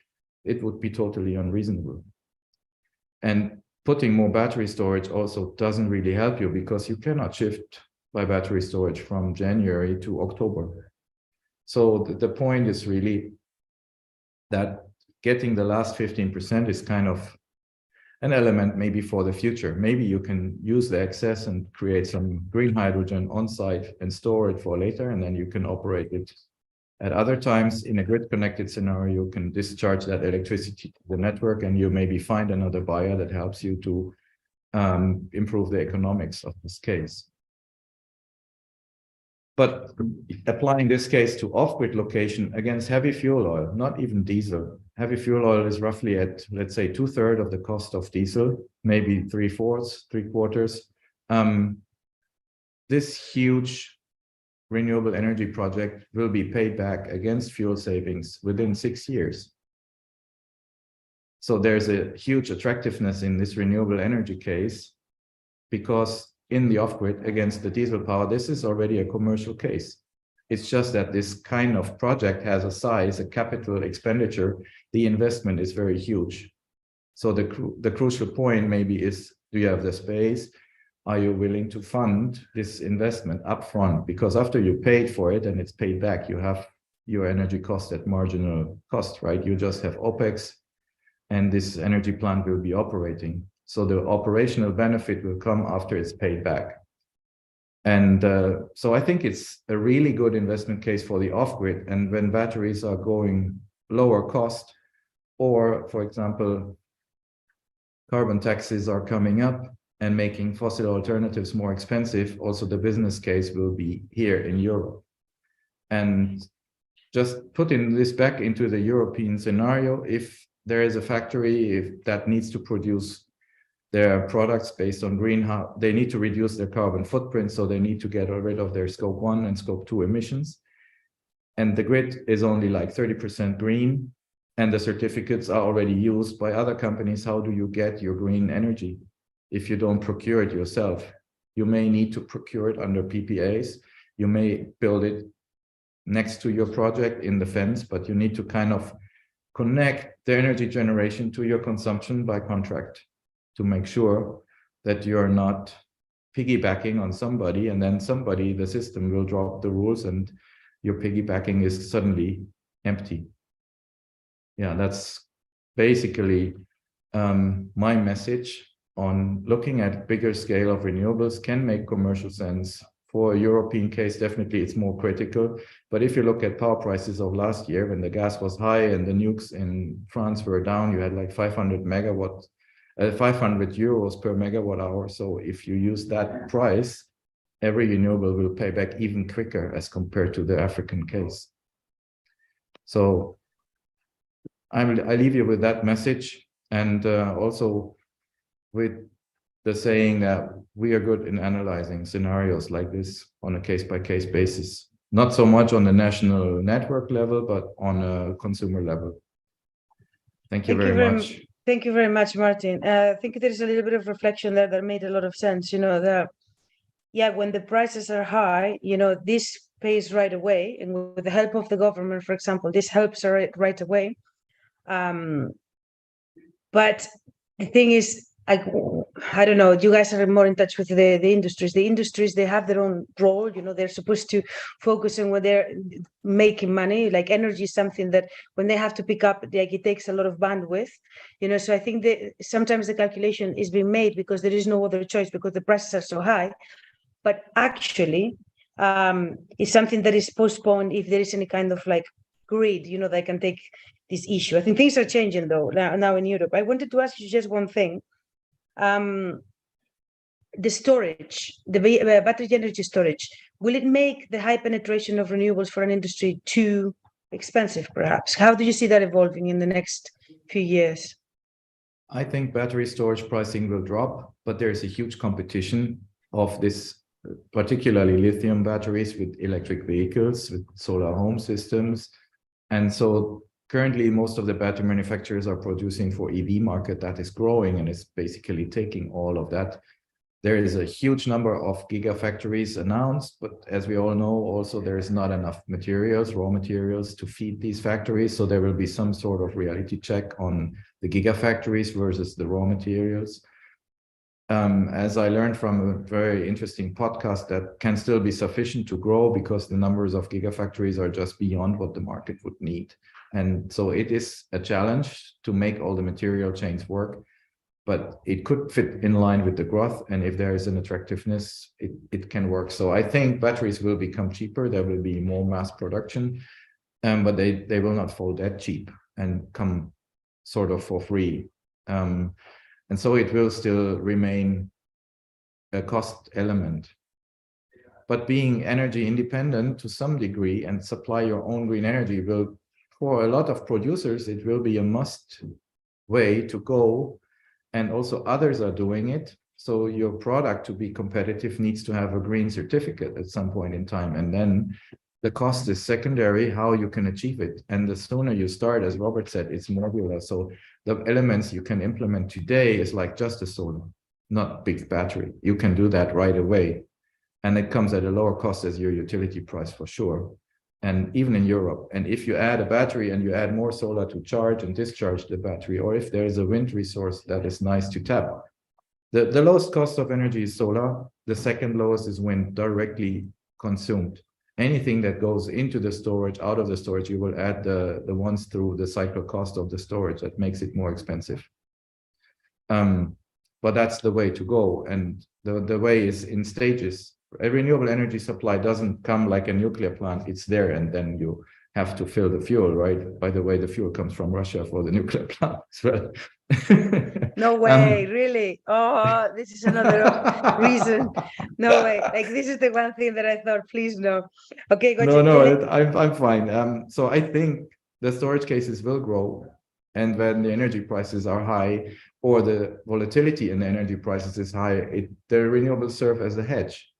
it would be totally unreasonable. And putting more battery storage also doesn't really help you because you cannot shift by battery storage from January to October. So the point is really that getting the last 15% is kind of an element maybe for the future. Maybe you can use the excess and create some green hydrogen on site and store it for later, and then you can operate it. At other times in a grid connected scenario, you can discharge that electricity to the network and you maybe find another buyer that helps you to improve the economics of this case. But applying this case to off-grid location against heavy fuel oil, not even diesel. Heavy fuel oil is roughly at, let's say, 2/3 of the cost of diesel, maybe 3/4, 3/4. This huge renewable energy project will be paid back against fuel savings within 6 years. So there's a huge attractiveness in this renewable energy case because in the off-grid against the diesel power, this is already a commercial case. It's just that this kind of project has a size, a capital expenditure. The investment is very huge. So the crucial point maybe is, do you have the space? Are you willing to fund this investment upfront? Because after you paid for it and it's paid back, you have your energy cost at marginal cost, right? You just have OpEx and this energy plant will be operating. So the operational benefit will come after it's paid back. And so I think it's a really good investment case for the off-grid. And when batteries are going lower cost, or for example, carbon taxes are coming up and making fossil alternatives more expensive, also the business case will be here in Europe. And just putting this back into the European scenario, if there is a factory if that needs to produce their products based on greenhouse, they need to reduce their carbon footprint, so they need to get rid of their scope 1 and scope 2 emissions. And the grid is only like 30% green, and the certificates are already used by other companies. How do you get your green energy if you don't procure it yourself? You may need to procure it under PPAs. You may build it next to your project in the fence, but you need to kind of connect the energy generation to your consumption by contract to make sure that you're not piggybacking on somebody, and then somebody, the system, will drop the rules and your piggybacking is suddenly empty. Yeah, that's basically my message on looking at bigger scale of renewables can make commercial sense. For a European case, definitely it's more critical. But if you look at power prices of last year, when the gas was high and the nukes in France were down, you had like 500 euros per megawatt hour. So if you use that price, every renewable will pay back even quicker as compared to the African case. So I leave you with that message, and also with the saying that we are good in analyzing scenarios like this on a case-by-case basis, not so much on the national network level, but on a consumer level. Thank you very much. Thank you very much, Martin. I think there's a little bit of reflection there that made a lot of sense. You know, when the prices are high, you know, this pays right away, and with the help of the government, for example, this helps right away. But the thing is, I don't know, you guys are more in touch with the industries. The industries, they have their own role, you know, they're supposed to focus on where they're making money. Like energy is something that when they have to pick up, like it takes a lot of bandwidth, you know. So I think that sometimes the calculation is being made because there is no other choice because the prices are so high. But actually, it's something that is postponed if there is any kind of like grid, you know, that can take this issue. I think things are changing though now in Europe. I wanted to ask you just one thing. The storage, the battery energy storage, will it make the high penetration of renewables for an industry too expensive, perhaps? How do you see that evolving in the next few years? I think battery storage pricing will drop, but there is a huge competition of this, particularly lithium batteries with electric vehicles, with solar home systems. And so currently, most of the battery manufacturers are producing for EV market that is growing and is basically taking all of that. There is a huge number of gigafactories announced, but as we all know, also there is not enough materials, raw materials to feed these factories. So there will be some sort of reality check on the gigafactories versus the raw materials. As I learned from a very interesting podcast, that can still be sufficient to grow because the numbers of gigafactories are just beyond what the market would need. And so it is a challenge to make all the material chains work, but it could fit in line with the growth. And if there is an attractiveness, it can work. So I think batteries will become cheaper. There will be more mass production, but they will not fall that cheap and come sort of for free. And so it will still remain a cost element. But being energy independent to some degree and supply your own green energy will, for a lot of producers, it will be a must way to go. And also others are doing it. So your product to be competitive needs to have a green certificate at some point in time. And then the cost is secondary, how you can achieve it. And the sooner you start, as Robert said, it's modular. So the elements you can implement today is like just a solar, not big battery. You can do that right away. And it comes at a lower cost as your utility price for sure. And even in Europe. And if you add a battery and you add more solar to charge and discharge the battery, or if there is a wind resource that is nice to tap, the lowest cost of energy is solar. The second lowest is wind, directly consumed. Anything that goes into the storage, out of the storage, you will add the ones through the cycle cost of the storage. That makes it more expensive. But that's the way to go. And the way is in stages. A renewable energy supply doesn't come like a nuclear plant. It's there, and then you have to fill the fuel, right? By the way, the fuel comes from Russia for the nuclear plant as well. No way, really? Oh, this is another reason. No way. Like this is the one thing that I thought, please no. Okay, got you. I'm fine. So I think the storage cases will grow, and when the energy prices are high or the volatility in the energy prices is high, the renewables serve as a hedge.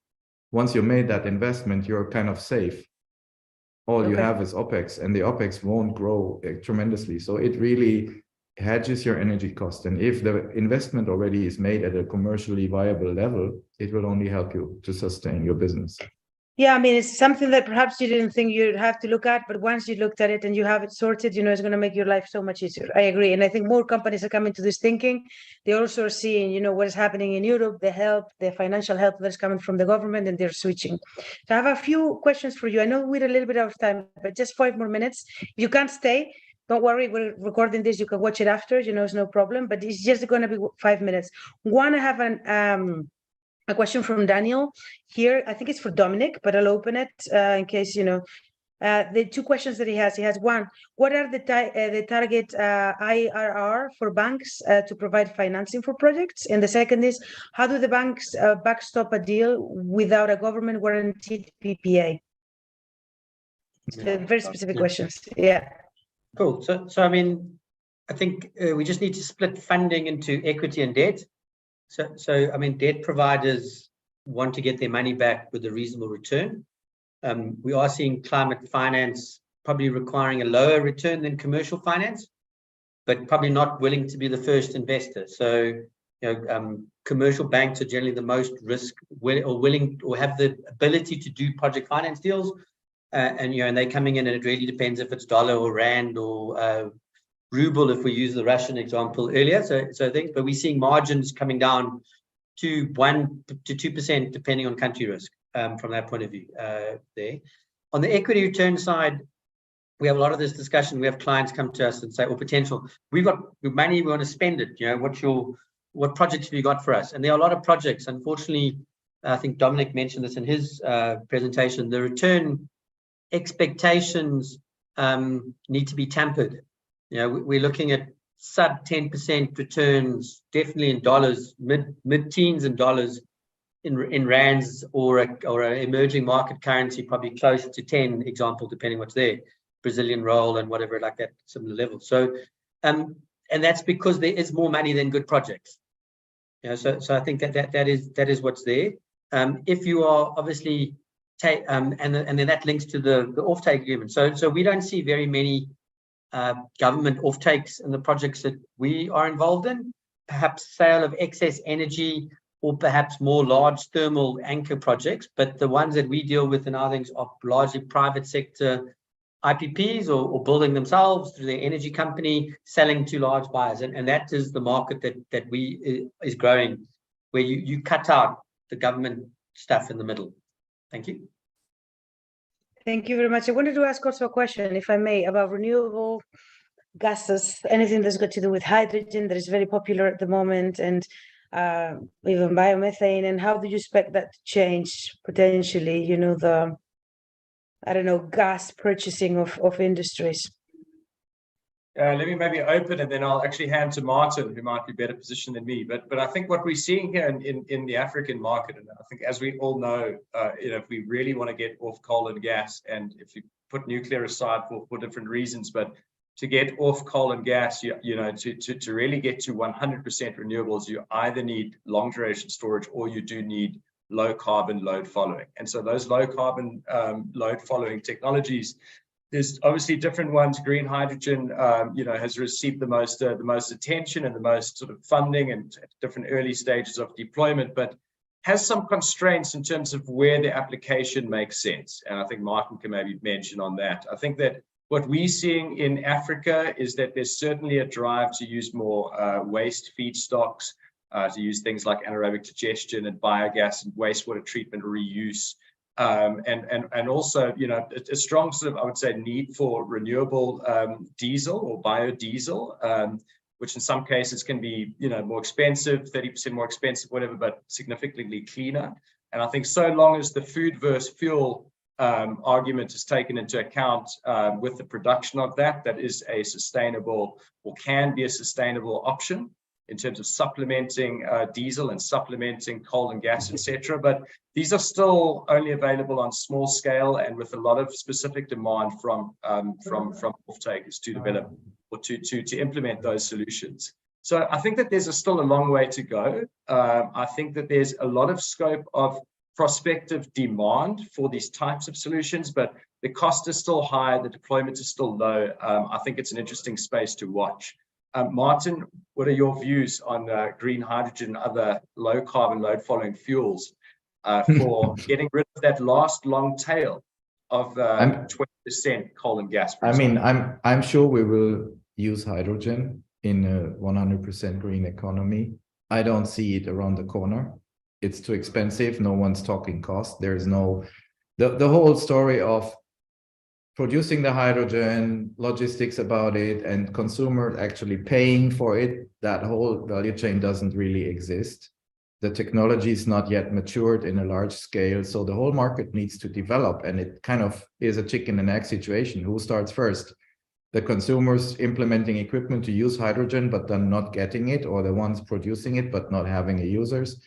Once you made that investment, you're kind of safe. All you have is OPEX, and the OPEX won't grow tremendously. So it really hedges your energy cost. And if the investment already is made at a commercially viable level, it will only help you to sustain your business. Yeah, I mean, it's something that perhaps you didn't think you'd have to look at, but once you looked at it and you have it sorted, it's going to make your life so much easier. I agree. And I think more companies are coming to this thinking. They also are seeing, what is happening in Europe, the financial help that's coming from the government, and they're switching. So I have a few questions for you. I know we're a little bit out of time, but just 5 more minutes. If you can't stay, don't worry, we're recording this. You can watch it after, it's no problem, but it's just going to be 5 minutes. One, I have a question from Daniel here. I think it's for Dominic, but I'll open it in case, the 2 questions that he has. He has one, what are the target IRR for banks to provide financing for projects? And the second is, how do the banks backstop a deal without a government guaranteed PPA? Very specific questions. Yeah. Cool. So I mean, I think we just need to split funding into equity and debt. So I mean, debt providers want to get their money back with a reasonable return. We are seeing climate finance probably requiring a lower return than commercial finance, but probably not willing to be the first investor. So, commercial banks are generally the most willing or have the ability to do project finance deals. And they're coming in, and it really depends if it's dollar or rand or ruble, if we use the Russian example earlier. So things, but we're seeing margins coming down to 1 to 2%, depending on country risk, from that point of view there. On the equity return side, we have a lot of this discussion. We have clients come to us and say, potential, we've got money, we want to spend it. What projects have you got for us? And there are a lot of projects. Unfortunately, I think Dominic mentioned this in his presentation, the return expectations need to be tempered. We're looking at sub 10% returns, definitely in dollars, mid-teens in dollars, in rands, or an emerging market currency, probably close to 10, example, depending what's there, Brazilian roll and whatever, like that similar level. So, and that's because there is more money than good projects. So I think that is what's there. If you are obviously and then that links to the offtake agreement. So we don't see very many government offtakes in the projects that we are involved in, perhaps sale of excess energy, or perhaps more large thermal anchor projects. But the ones that we deal with in our things are largely private sector IPPs or building themselves through their energy company, selling to large buyers. And that is the market that is growing, where you cut out the government stuff in the middle. Thank you. Thank you very much. I wanted to ask also a question, if I may, about renewable gases, anything that's got to do with hydrogen that is very popular at the moment, and even biomethane. And how do you expect that to change potentially, gas purchasing of industries? Let me maybe open, and then I'll actually hand to Martin, who might be better positioned than me. But I think what we're seeing here in the African market, and I think as we all know, if we really want to get off coal and gas, and if you put nuclear aside for different reasons, but to get off coal and gas, to really get to 100% renewables, you either need long duration storage, or you do need low carbon load following. And so those low carbon load following technologies, there's obviously different ones. Green hydrogen, has received the most attention and the most sort of funding, and at different early stages of deployment, but has some constraints in terms of where the application makes sense. And I think Martin can maybe mention on that. I think that what we're seeing in Africa is that there's certainly a drive to use more waste feedstocks, to use things like anaerobic digestion and biogas and wastewater treatment reuse. And also, a strong sort of, I would say, need for renewable diesel or biodiesel, which in some cases can be, more expensive, 30% more expensive, whatever, but significantly cleaner. And I think so long as the food versus fuel argument is taken into account with the production of that is a sustainable, or can be a sustainable option. in terms of supplementing diesel and supplementing coal and gas, etc. But these are still only available on small scale and with a lot of specific demand from off-takers to develop or to implement those solutions. So I think that there's still a long way to go. I think that there's a lot of scope of prospective demand for these types of solutions, but the cost is still high, the deployment is still low. I think it's an interesting space to watch. Martin, what are your views on green hydrogen and other low carbon load following fuels for getting rid of that last long tail of 20% coal and gas? I mean, I'm sure we will use hydrogen in a 100% green economy. I don't see it around the corner. It's too expensive. No one's talking cost. There's no, the whole story of producing the hydrogen, logistics about it, and consumers actually paying for it, that whole value chain doesn't really exist. The technology is not yet matured in a large scale. So the whole market needs to develop, and it kind of is a chicken and egg situation. Who starts first? The consumers implementing equipment to use hydrogen, but then not getting it, or the ones producing it, but not having users.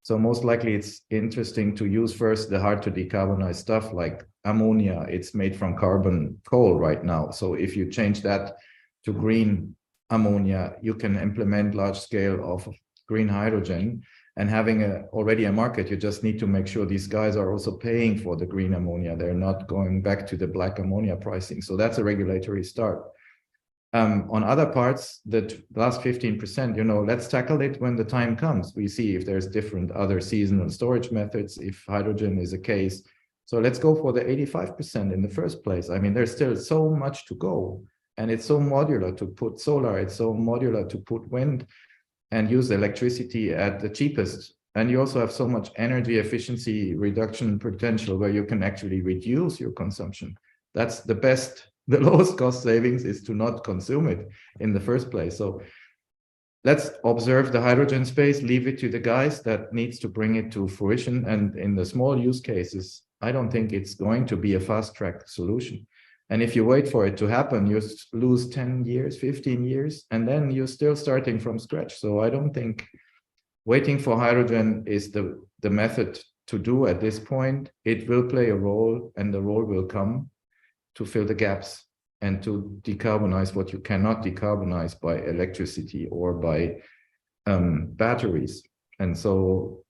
So most likely it's interesting to use first the hard to decarbonize stuff like ammonia. It's made from carbon coal right now. So if you change that to green ammonia, you can implement large scale of green hydrogen, and having already a market, you just need to make sure these guys are also paying for the green ammonia. They're not going back to the black ammonia pricing. So that's a regulatory start. On other parts, the last 15%, let's tackle it when the time comes. We see if there's different other seasonal storage methods, if hydrogen is a case. So let's go for the 85% in the first place. I mean, there's still so much to go, and it's so modular to put solar, it's so modular to put wind and use electricity at the cheapest. And you also have so much energy efficiency reduction potential where you can actually reduce your consumption. That's the best. The lowest cost savings is to not consume it in the first place. So let's observe the hydrogen space, leave it to the guys that needs to bring it to fruition. And in the small use cases, I don't think it's going to be a fast track solution. And if you wait for it to happen, you lose 10 years, 15 years, and then you're still starting from scratch. So I don't think waiting for hydrogen is the method to do at this point. It will play a role, and the role will come to fill the gaps and to decarbonize what you cannot decarbonize by electricity or by batteries. And so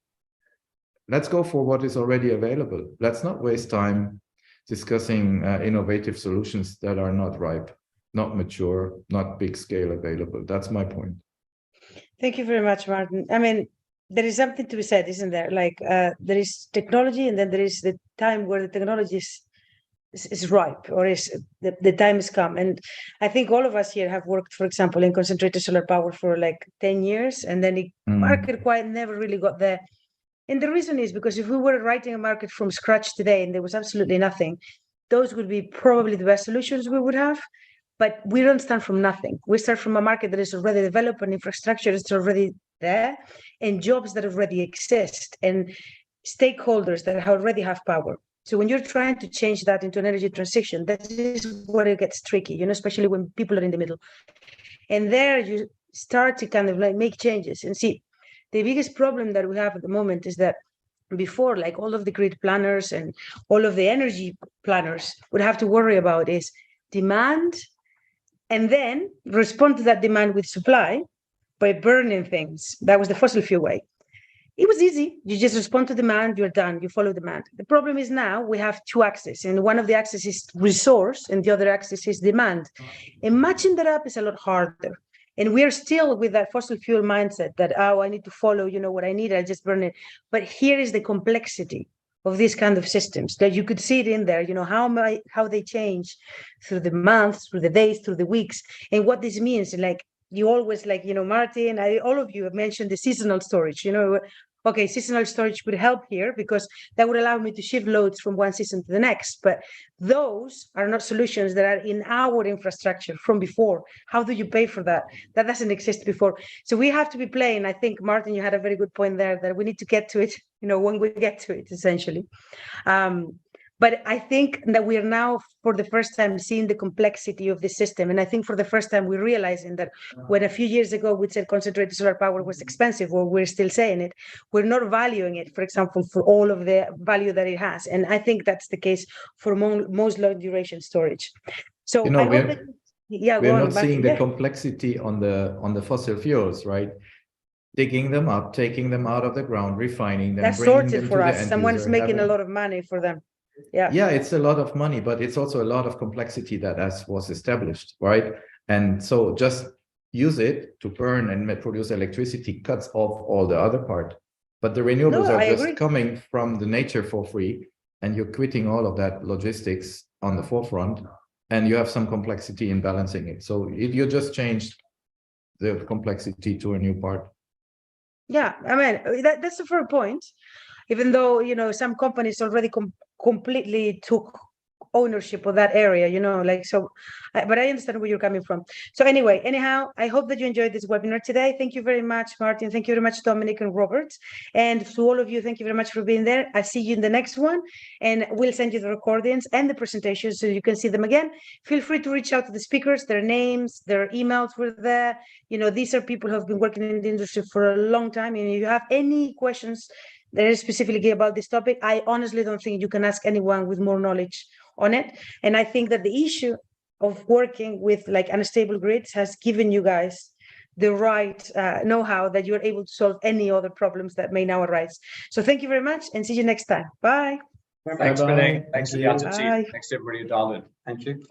let's go for what is already available. Let's not waste time discussing innovative solutions that are not ripe, not mature, not big scale available. That's my point. Thank you very much, Martin. I mean, there is something to be said, isn't there? Like there is technology, and then there is the time where the technology is ripe, or is the time has come. And I think all of us here have worked, for example, in concentrated solar power for like 10 years, and then the market quite never really got there. And the reason is because if we were writing a market from scratch today and there was absolutely nothing, those would be probably the best solutions we would have. But we don't start from nothing. We start from a market that is already developed, and infrastructure is already there, and jobs that already exist, and stakeholders that already have power. So when you're trying to change that into an energy transition, that is where it gets tricky, especially when people are in the middle. And there you start to kind of like make changes. And see, the biggest problem that we have at the moment is that before, like all of the grid planners and all of the energy planners would have to worry about is demand, and then respond to that demand with supply by burning things. That was the fossil fuel way. It was easy. You just respond to demand, you're done, you follow demand. The problem is now we have two axes, and one of the axes is resource and the other axis is demand. And matching that up is a lot harder. And we're still with that fossil fuel mindset that, I need to follow, what I need, I just burn it. But here is the complexity of these kind of systems that you could see it in there, how they change through the months, through the days, through the weeks, and what this means. Like, you always, Martin, all of you have mentioned the seasonal storage, okay, seasonal storage would help here because that would allow me to shift loads from one season to the next. But those are not solutions that are in our infrastructure from before. How do you pay for that? That doesn't exist before. So we have to be playing. I think, Martin, you had a very good point there that we need to get to it, when we get to it, essentially. But But I think that we are now, for the first time, seeing the complexity of the system. And I think for the first time, we're realizing that when a few years ago we said concentrated solar power was expensive, or we're still saying it, we're not valuing it, for example, for all of the value that it has. And I think that's the case for most long duration storage. So I hope that, we're not seeing the complexity on the fossil fuels, right? Digging them up, taking them out of the ground, refining them, that's bringing sorted them for to us. the end Someone's user, making a lot of money for them. Yeah, it's a lot of money, but it's also a lot of complexity that was established, right? And so just use it to burn and produce electricity cuts off all the other part. But the renewables are just coming from the nature for free, and you're quitting all of that logistics on the forefront, and you have some complexity in balancing it. So you just changed the complexity to a new part. Yeah, I mean, that's a fair point. Even though, you know, some companies already completely took ownership of that area, you know, like, so, but I understand where you're coming from. So anyway, anyhow, I hope that you enjoyed this webinar today. Thank you very much, Martin. Thank you very much, Dominic and Robert. And to all of you, thank you very much for being there. I'll see you in the next one, and we'll send you the recordings and the presentations so you can see them again. Feel free to reach out to the speakers. Their names, their emails were there. You know, these are people who have been working in the industry for a long time. And if you have any questions that is specifically about this topic, I honestly don't think you can ask anyone with more knowledge on it. And I think that the issue of working with like unstable grids has given you guys the right know-how that you're able to solve any other problems that may now arise. So thank you very much, and see you next time. Bye. Thanks, Renee. Thanks Thank to the you. other team. Thanks to everybody who dialed in. Thank you.